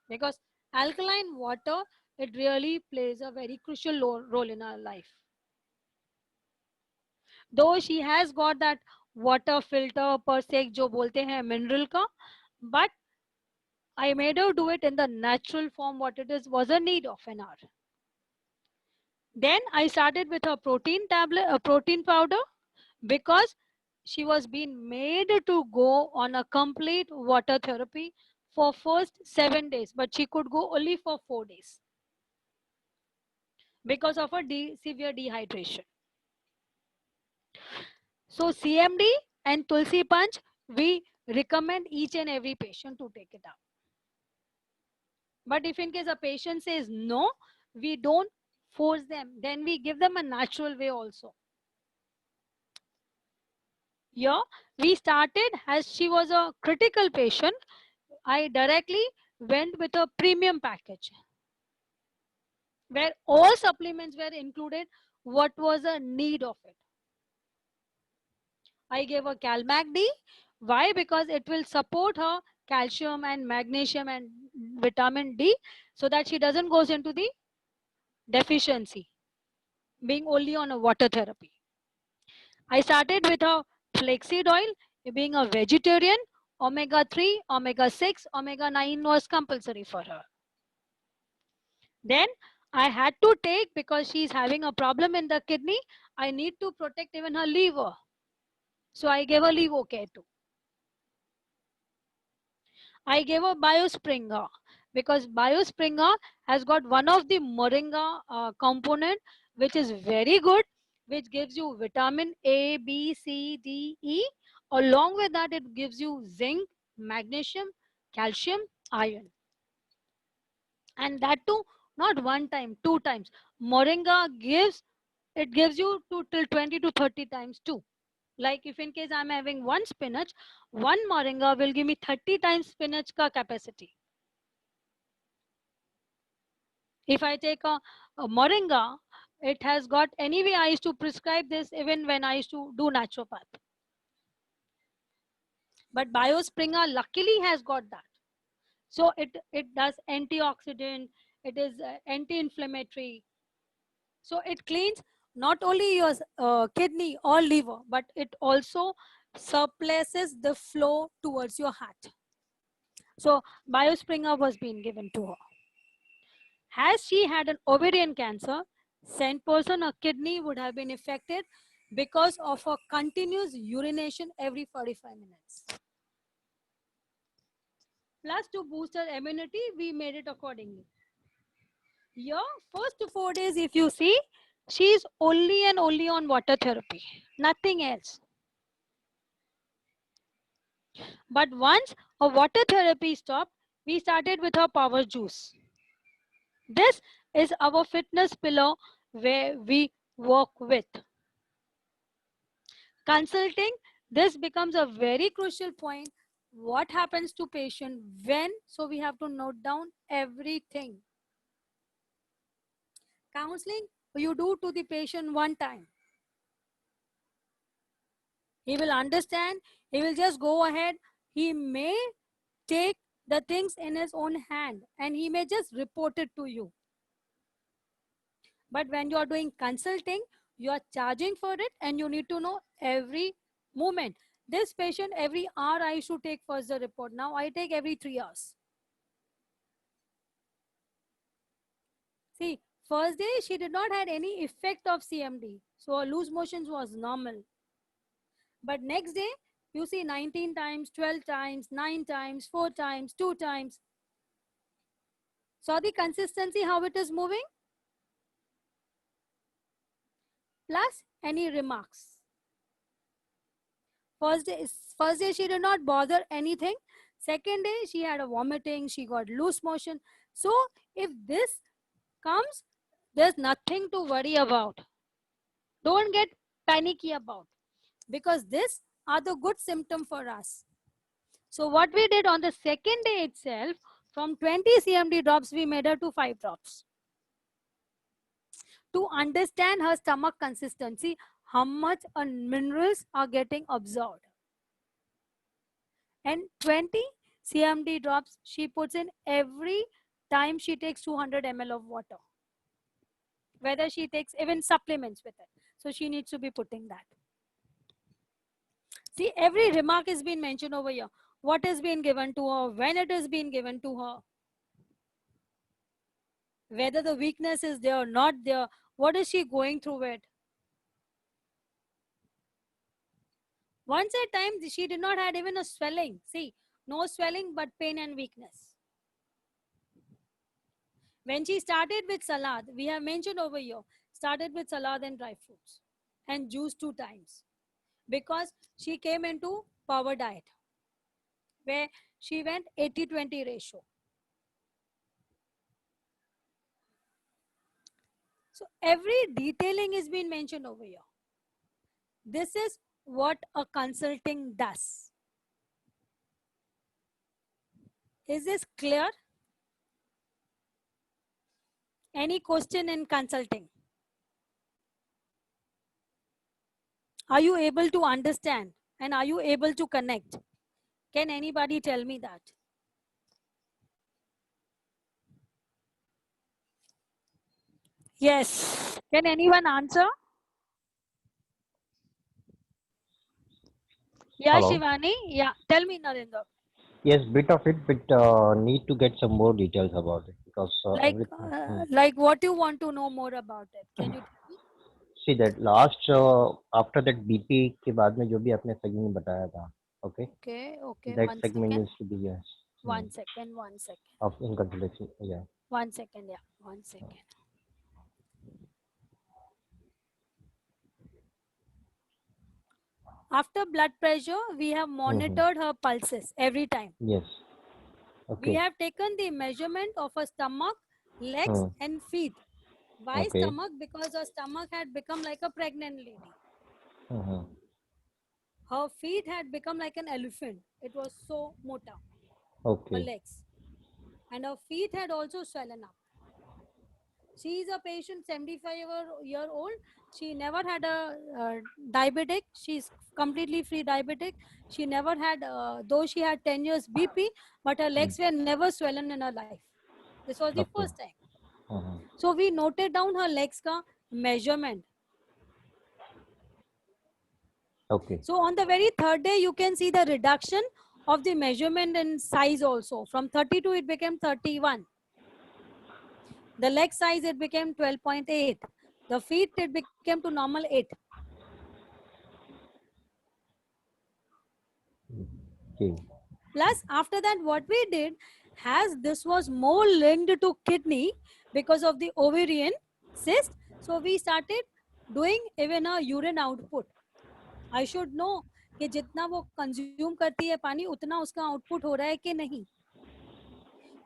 because alkaline water, it really plays a very crucial role in our life. Though she has got that water filter per se जो बोलते हैं mineral का, but I made her do it in the natural form, what it is was a need of an hour. Then I started with her protein tablet, a protein powder, because she was being made to go on a complete water therapy for first 7 days, but she could go only for 4 days because of her severe dehydration. So CMD and Tulsi Panch, we recommend each and every patient to take it up. But if in case a patient says no, we don't force them. Then we give them a natural way also. Here we started, as she was a critical patient, I directly went with a premium package where all supplements were included, what was the need of it. I gave her Calmac D. Why? Because it will support her calcium and magnesium and vitamin D so that she doesn't goes into the deficiency, being only on a water therapy. I started with a flaxseed oil, being a vegetarian, omega 3, omega 6, omega 9 was compulsory for her. Then I had to take, because she's having a problem in the kidney, I need to protect even her liver. So I gave her Levocare too. I gave her Biospringer because Biospringer has got one of the moringa component which is very good, which gives you vitamin A, B, C, D, E. Along with that, it gives you zinc, magnesium, calcium, iron. And that too, not one time, 2 times. Moringa gives you till 20 to 30 times too. Like if in case I'm having one spinach, one moringa will give me 30 times spinach ka capacity. If I take a moringa, it has got, anyway, I used to prescribe this even when I used to do naturopath. But Biospringer luckily has got that. So it does antioxidant, it is anti-inflammatory. So it cleans not only your kidney or liver, but it also suppresses the flow towards your heart. So Biospringer was being given to her. Has she had an ovarian cancer, 10% her kidney would have been affected because of her continuous urination every 45 minutes. Plus, to boost her immunity, we made it accordingly. Here, first 4 days, if you see, she is only and only on water therapy, nothing else. But once her water therapy stopped, we started with her power juice. This is our fitness pillar where we work with. Consulting, this becomes a very crucial point. What happens to patient when? So we have to note down everything. Counseling, you do to the patient one time. He will understand. He will just go ahead. He may take the things in his own hand and he may just report it to you. But when you are doing consulting, you are charging for it and you need to know every movement. This patient, every hour I should take first the report. Now I take every 3 hours. See, first day she did not had any effect of CMD. So her loose motions was normal. But next day, you see 19 times, 12 times, 9 times, 4 times, 2 times. Saw the consistency, how it is moving? Plus any remarks. First day she did not bother anything. Second day she had a vomiting, she got loose motion. So if this comes, there's nothing to worry about. Don't get panicky about, because these are the good symptom for us. So what we did on the second day itself, from 20 CMD drops, we made her to 5 drops. To understand her stomach consistency, how much minerals are getting absorbed. And 20 CMD drops she puts in every time she takes 200 ml of water. Whether she takes even supplements with it. So she needs to be putting that. See, every remark is being mentioned over here. What is being given to her, when it is being given to her, whether the weakness is there or not there, what is she going through it. Once at a time, she did not have even a swelling. See, no swelling, but pain and weakness. When she started with salad, we have mentioned over here, started with salad and dry fruits and juice 2 times, because she came into power diet where she went 80-20 ratio. So every detailing is being mentioned over here. This is what a consulting does. Is this clear? Any question in consulting? Are you able to understand and are you able to connect? Can anybody tell me that? Yes. Can anyone answer? Yeah, Hello. Shivani. Yeah, tell me, Narendra. Yes, bit of it, but need to get some more details about it because everything. Like what you want to know more about it? Can you tell me? See that last after that BP के बाद में जो भी आपने segment बताया था, okay, Okay. that One segment second. needs to be yes. One second. Of in consideration, yeah. 1 second. Yeah. 1 second. After blood pressure, we have monitored her pulses every time. Yes. We Okay. have taken the measurement of her stomach, legs, and feet. Why Okay. stomach? Because her stomach had become like a pregnant lady. Her feet had become like an elephant. It was so mota, her Okay. legs. And her feet had also swollen up. She is a patient, 75-year old. She never had a diabetic. She's completely free diabetic. She never had, though she had 10 years BP, but her legs were never swollen in her life. This was the Okay. first time. So we noted down her legs ka measurement. Okay. So on the very third day, you can see the reduction of the measurement in size also. From 32, it became 31. The leg size, it became 12.8. The feet, it became to normal 8. Okay. Plus, after that, what we did, as this was more linked to kidney because of the ovarian cyst, so we started doing even a urine output. I should know कि जितना वो consume करती है पानी उतना उसका output हो रहा है कि नहीं.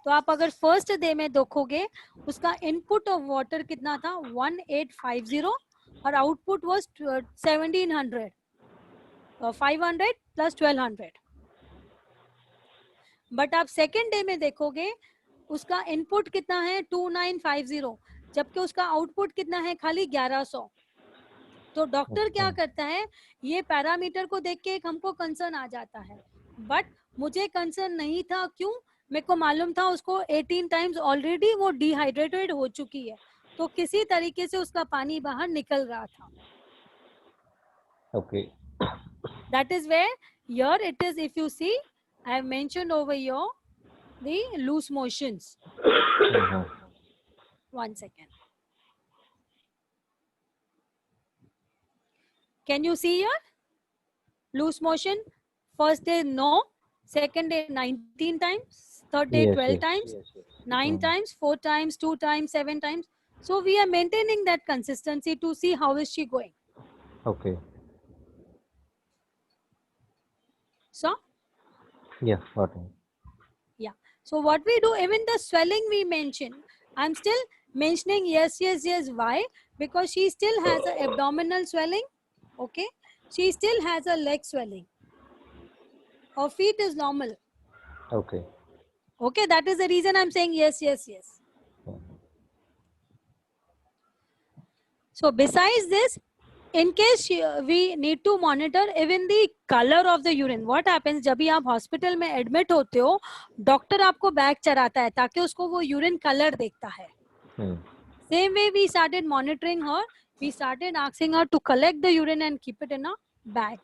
तो आप अगर फर्स्ट डे में देखोगे उसका इनपुट ऑफ वाटर कितना था 1850 और आउटपुट वाज 1700. 500 प्लस 1200. बट आप सेकेंड डे में देखोगे उसका इनपुट कितना है 2950 जबकि उसका आउटपुट कितना है खाली 1100. तो डॉक्टर क्या करता है, ये पैरामीटर को देख के एक हमको कंसर्न आ जाता है, बट मुझे कंसर्न नहीं था. क्यों? मेरे को मालूम था उसको 18 टाइम्स ऑलरेडी वो डिहाइड्रेटेड हो चुकी है, तो किसी तरीके से उसका पानी बाहर निकल रहा था. Okay. That is where here it is, if you see, I have mentioned over here the loose motions. 1 second. Can you see here? Loose motion. First day no, second day 19 times, third day Yes, 12 yes. times, 9 times, 4 times, 2 times, 7 times. So we are maintaining that consistency to see how is she going. Okay. So Yeah. Got it. yeah. So what we do, even the swelling we mention, I'm still mentioning yes. Why? Because she still has an abdominal swelling. Okay. She still has a leg swelling. Her feet is normal. Okay. Okay. That is the reason I'm saying yes. So besides this, in case we need to monitor even the color of the urine. What happens जब भी आप hospital में admit होते हो, doctor आपको bag चढ़ाता है ताकि उसको वो यूरिन कलर देखता है. Same way we started monitoring her. We started asking her to collect the urine and keep it in a bag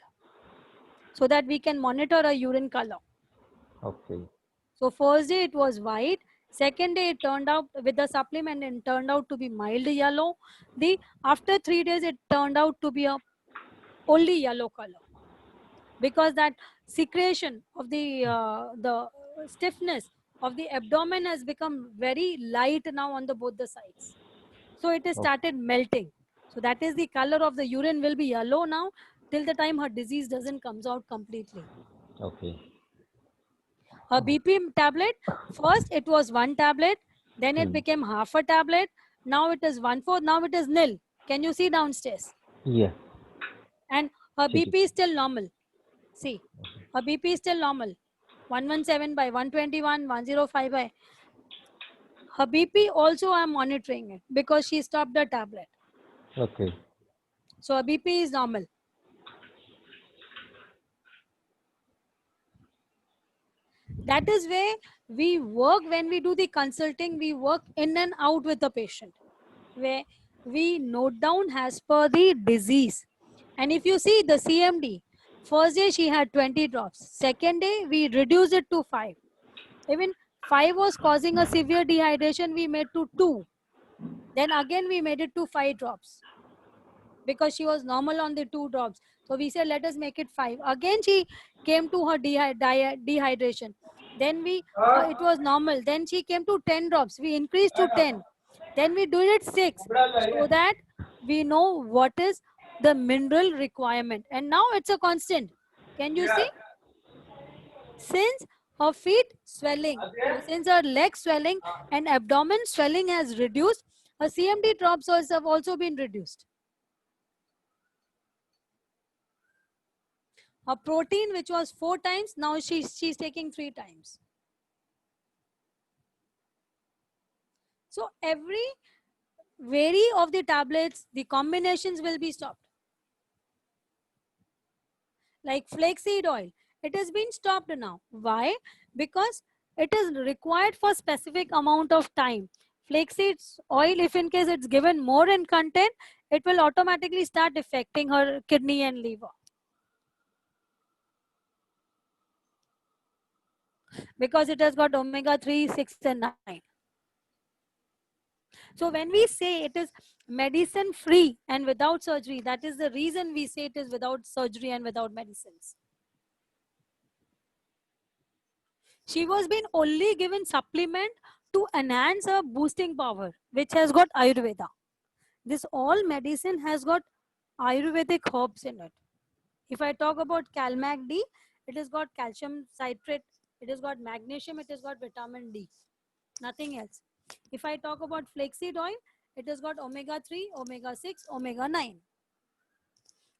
so that we can monitor her urine color. Okay. So first day it was white. Second day it turned out with the supplement and turned out to be mild yellow. After 3 days it turned out to be a only yellow color because that secretion of the stiffness of the abdomen has become very light now on the both the sides. So it has started melting. So that is the color of the urine will be yellow now till the time her disease doesn't comes out completely. Okay. Her BP tablet, first it was 1 tablet, then it became half a tablet. Now it is 1/4, now it is nil. Can you see downstairs? Yeah. And Her ठीक है. BP is still normal. See, her BP is still normal. 117 by 121, 105 by. Her BP also I am monitoring it because she stopped the tablet. Okay. So her BP is normal. That is where we work when we do the consulting, we work in and out with the patient, where we note down as per the disease. And if you see the CMD, first day she had 20 drops. Second day, we reduced it to 5. Even 5 was causing a severe dehydration, we made to 2. Then again, we made it to 5 drops because she was normal on the 2 drops. So we said, let us make it 5. Again, she came to her dehydration. Then it was normal. Then she came to 10 drops. We increased to 10. Then we do it 6 so that we know what is the mineral requirement. And now it's a constant. Can you see? Since her feet swelling, since her leg swelling and abdomen swelling has reduced, her CMD drops have also been reduced. Her protein, which was 4 times, now she's taking 3 times. So every vary of the tablets, the combinations will be stopped. Like flaxseed oil, it has been stopped now. Why? Because it is required for specific amount of time. Flaxseed oil, if in case it's given more in content, it will automatically start affecting her kidney and liver. Because it has got omega-3, 6 and 9. So when we say it is medicine free and without surgery, that is the reason we say it is without surgery and without medicines. She was being only given supplement to enhance her boosting power, which has got Ayurveda. This all medicine has got Ayurvedic herbs in it. If I talk about Calmac D, it has got calcium citrate, it has got magnesium, it has got vitamin D. Nothing else. If I talk about flaxseed oil, it has got omega-3, omega-6, omega-9.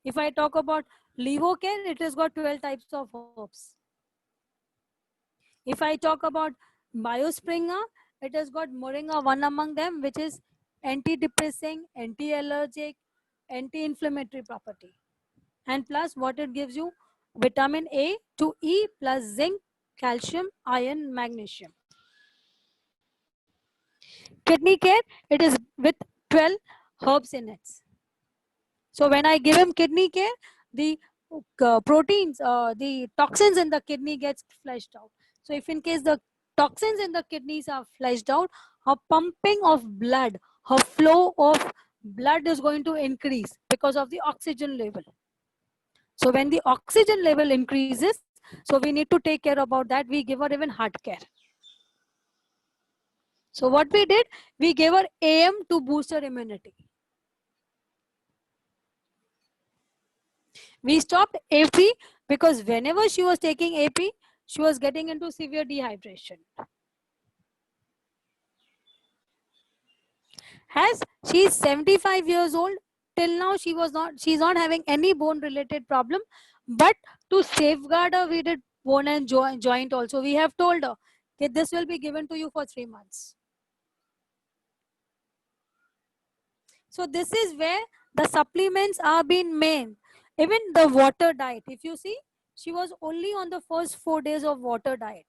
If I talk about Levocare, it has got 12 types of herbs. If I talk about Biospringa, it has got Moringa, one among them, which is antidepressing, anti-allergic, anti-inflammatory property. And plus what it gives you, vitamin A to E plus zinc, calcium, iron, magnesium. Kidney care, it is with 12 herbs in it. So when I give him kidney care, the proteins, the toxins in the kidney gets flushed out. So if in case the toxins in the kidneys are flushed out, her pumping of blood, her flow of blood is going to increase because of the oxygen level. So when the oxygen level increases, so we need to take care about that. We give her even heart care. So what we did, we gave her AM to boost her immunity. We stopped AP because whenever she was taking AP, she was getting into severe dehydration. As she's 75 years old, till now she's not having any bone related problem, but to safeguard her, we did bone and joint also. We have told her that this will be given to you for 3 months. So this is where the supplements are being made. Even the water diet, if you see, she was only on the first 4 days of water diet.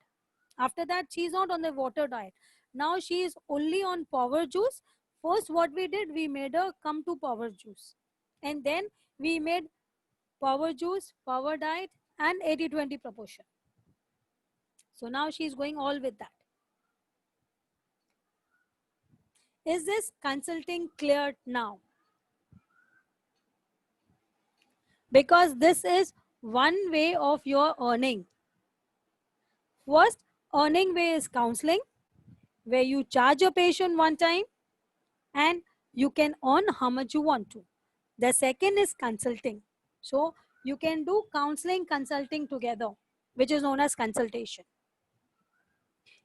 After that, she's not on the water diet. Now she is only on power juice. First, what we did, we made her come to power juice. And then we made power juice, power diet, and 80-20 proportion. So now she's going all with that. Is this consulting clear now? Because this is one way of your earning. First, earning way is counseling, where you charge a patient one time and you can earn how much you want to. The second is consulting. So you can do counseling, consulting together, which is known as consultation.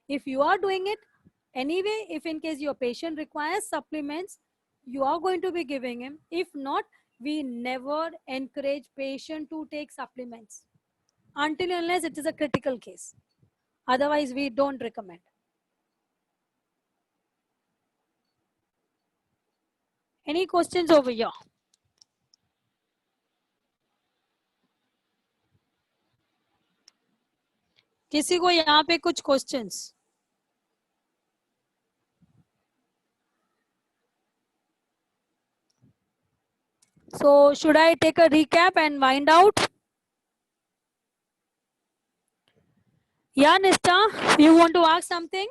If you are doing it anyway, if in case your patient requires supplements, you are going to be giving him. If not, we never encourage patient to take supplements until and unless it is a critical case. Otherwise, we don't recommend. Any questions over here? किसी को यहाँ पे कुछ questions? So should I take a recap and wind out? Yeah, Nista, you want to ask something?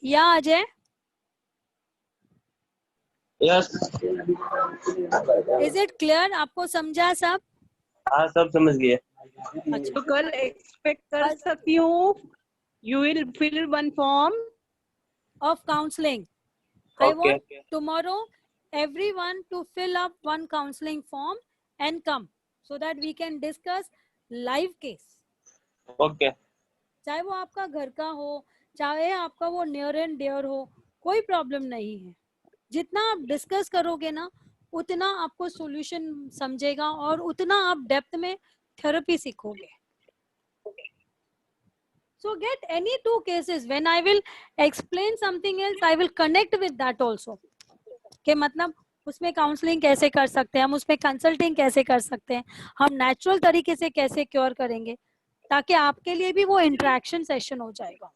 Yeah, Ajay. Yes Is it clear? आपको समझा सब? हाँ सब समझ गए. अच्छा. तो कल एक्सपेक्ट कर सकती हूँ you will fill one form. Of counseling. I Okay. want tomorrow everyone to fill up one counseling form and come so that we can discuss live case. Okay. चाहे वो आपका घर का हो, चाहे आपका वो नियर एंड डियर हो, कोई प्रॉब्लम नहीं है. जितना आप डिस्कस करोगे ना, उतना आपको सॉल्यूशन समझेगा और उतना आप डेप्थ में थेरेपी सीखोगे. So get any two cases. When I will explain something else, I will connect with that also. कि मतलब उसमें काउंसलिंग कैसे कर सकते हैं, हम उसमें कंसल्टिंग कैसे कर सकते हैं, हम नेचुरल तरीके से कैसे क्योर करेंगे, ताकि आपके लिए भी वो इंटरेक्शन सेशन हो जाएगा.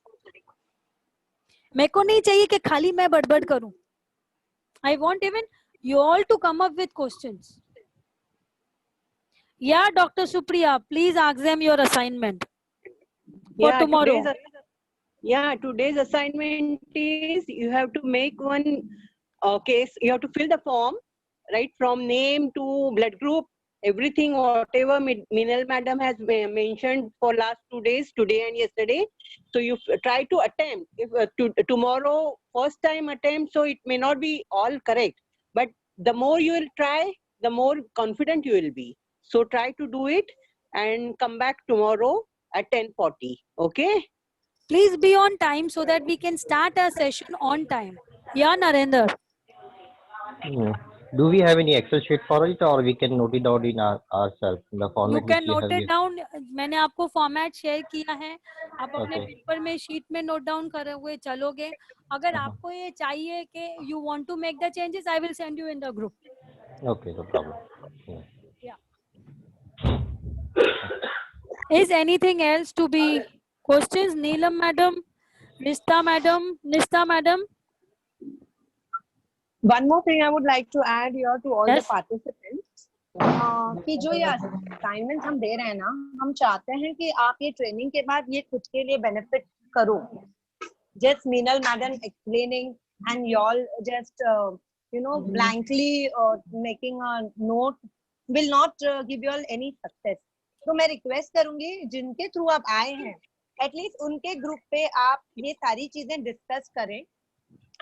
मेरे को नहीं चाहिए कि खाली मैं बड़बड़ करूं. I want even you all to come up with questions. Yeah, Dr. Supriya, please ask them your assignment for tomorrow. Today's assignment is you have to make one case. You have to fill the form, right, from name to blood group, everything, whatever Minal madam has mentioned for last 2 days, today and yesterday. So you try to attempt. If tomorrow first time attempt, so it may not be all correct, but the more you will try, the more confident you will be. So try to do it and come back tomorrow at 10:40. Okay. Please be on time so that we can start our session on time. Yeah, Narendra. Do we have any Excel sheet for it, or we can note it out in ourselves in the You format can which we note have it given? down. मैंने आपको format share किया है. आप अपने Okay. Paper में sheet में note down करोगे, चलोगे. अगर Uh-huh. आपको ये चाहिए कि you want to make the changes, I will send you in the group. Okay, no problem. Yeah. Is anything else to be questions? Neelam madam, Nista madam. One more thing I would like to add here to all Yes. the participants. कि जो ये assignment हम दे रहे हैं ना, हम चाहते हैं कि आप ये ट्रेनिंग के बाद ये खुद के लिए बेनिफिट करो. Just Meenal madam explaining and y'all just blankly making a note will not give you all any success. तो मैं रिक्वेस्ट करूंगी जिनके थ्रू आप आए हैं, एटलीस्ट उनके ग्रुप पे आप ये सारी चीजें डिस्कस करें.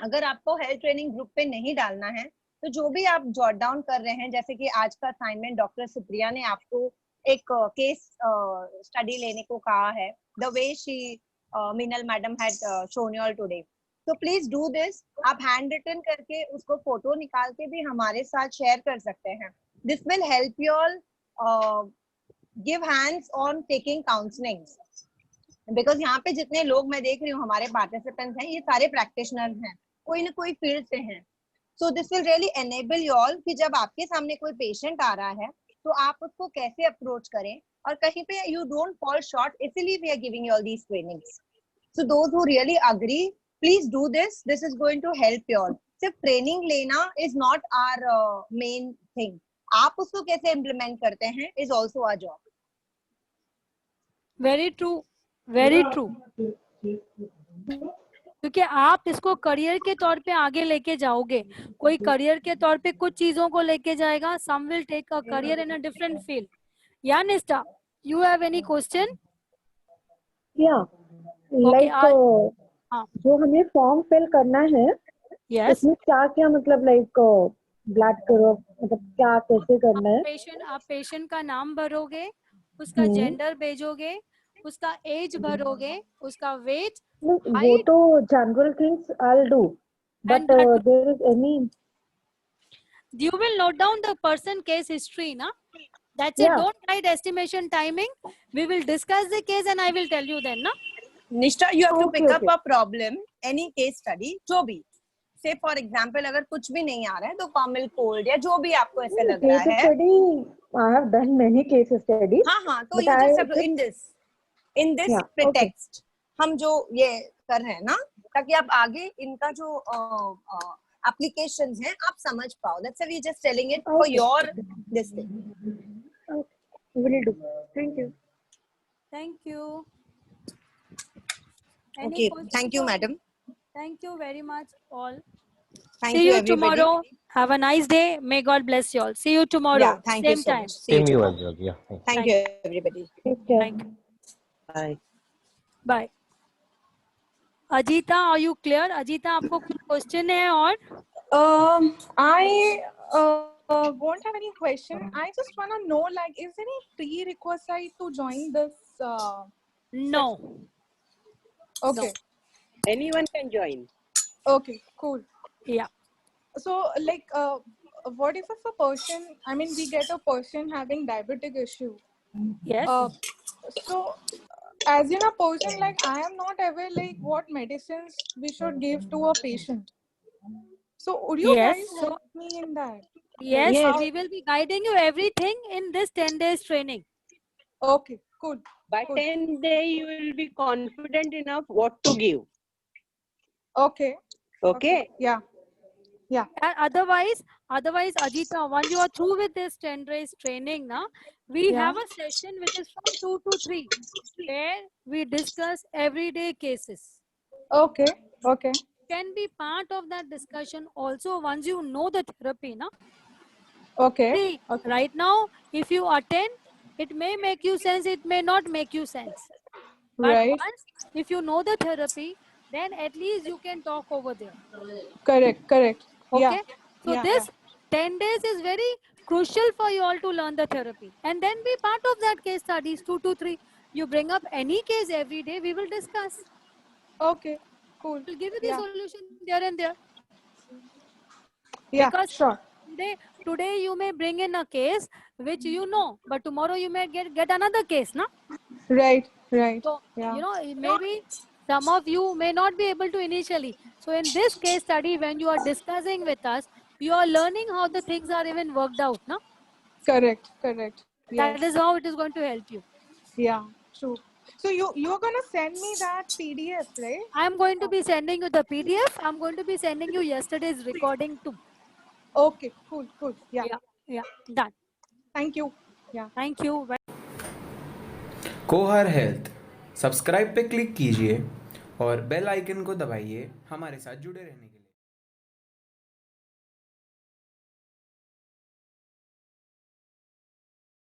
अगर आपको हेल्थ ट्रेनिंग ग्रुप पे नहीं डालना है, तो जो भी आप जॉट डाउन कर रहे हैं, जैसे कि आज का असाइनमेंट डॉक्टर सुप्रिया ने आपको एक केस स्टडी लेने को कहा है, the way she Meenal madam had shown you all today. तो प्लीज डू दिस. आप हैंड रिटन करके उसको फोटो निकाल के भी हमारे साथ शेयर कर सकते हैं. This will help you all give hands on taking counselling. Because यहाँ पे जितने लोग मैं देख रही हूँ हमारे पार्टिसिपेंट्स हैं, ये सारे प्रैक्टिशनर हैं, कोई ना कोई फील्ड से हैं. So this will really enable you all कि जब आपके सामने कोई पेशेंट आ रहा है तो आप उसको कैसे अप्रोच करें और कहीं पे यू डोंट फॉल शॉर्ट. इसीलिए we are giving you all these trainings. So those who really agree, please do this. This is going to help you all. सिर्फ ट्रेनिंग लेना is not our main thing. आप उसको कैसे implement करते हैं is also our job. Very true, very true. क्योंकि आप इसको करियर के तौर पे आगे लेके जाओगे. कोई करियर के तौर पे कुछ चीजों को लेके जाएगा. Some will take a career in a different field. या Nishtha, you have any question? Yeah, Okay, like हाँ. जो हमें फॉर्म फिल करना है, यस. उसमें क्या क्या मतलब लाइक ब्लड करो, मतलब क्या कैसे करना है? आप पेशेंट का नाम भरोगे, उसका जेंडर भेजोगे, उसका एज भरोगे, उसका वेट, वो तो general things I will do. but And that there is any, you will note down the person case history, na? That's it. yeah, Don't write estimation timing. We will discuss the case and I will tell you then, na? निष्ठा, you have to Okay, pick up okay. a problem, any case study, जो भी, say for example, अगर कुछ भी नहीं आ रहा है तो common cold या जो भी आपको ऐसे लग रहा case है, study, I have done many case studies, हाँ हाँ, तो but you I just have to just, in this yeah, okay. pretext हम जो ये कर रहे हैं ना, ताकि आप आगे इनका जो applications हैं आप समझ पाओ. That's why we just telling it for Okay. your this thing. Okay, will do. Thank you. Thank you. Any Okay, questions thank you, or- madam. Thank you very much, all. Thank See you, you everybody. tomorrow. Have a nice day. May God bless you all. See you tomorrow. Yeah, thank you Same so time. much. See you Same you tomorrow. as well. Yeah. Thank you. Thank you, everybody. Take care. Thank you. Bye. Bye. Ajita, are you clear? Ajita, आपको कुछ question है और? I won't have any question. I just want to know, like, is there any prerequisite to join this? No. Okay, Anyone can join. okay, cool. Yeah. So, like, what if a person? I mean, we get a person having diabetic issue. Yes. So, as in a person, like, I am not aware, like, what medicines we should give to a patient. So, would you Yes. guys So, help me in that? yes, Yes. we will be guiding you everything in this 10 days training. Okay, cool. By Cool. 10 day, you will be confident enough what to give. Okay. Okay. Yeah. Yeah. And otherwise, Ajita, once you are through with this 10 days training, na, we Yeah. have a session which is from 2 to 3, where we discuss everyday cases. Okay. Okay. Can be part of that discussion also once you know the therapy, na? Okay. See, Okay. right now, if you attend, it may make you sense, it may not make you sense. But Right. once, if you know the therapy, then at least you can talk over there. Correct. Correct. Okay? Yeah. So Yeah. this 10 days is very crucial for you all to learn the therapy. And then be part of that case studies, 2 to 3. You bring up any case every day, we will discuss. Okay. Cool. We'll give you the Yeah. solution there and there. Yeah. Because Sure. today you may bring in a case which you know, but tomorrow you may get another case, na? Right. Right. So, Yeah. you know, maybe some of you may not be able to initially. So in this case study, when you are discussing with us, you are learning how the things are even worked out, no? Correct. Correct. That Yes. is how it is going to help you. Yeah. True. So you're gonna send me that PDF, right? I am going to be sending you the PDF. I'm going to be sending you yesterday's recording too. Okay. Cool. Cool. Yeah. Yeah, done. Thank you. Yeah. Thank you. कोहर health subscribe पे click कीजिए और bell icon को दबाइए हमारे साथ जुड़े रहने के लिए।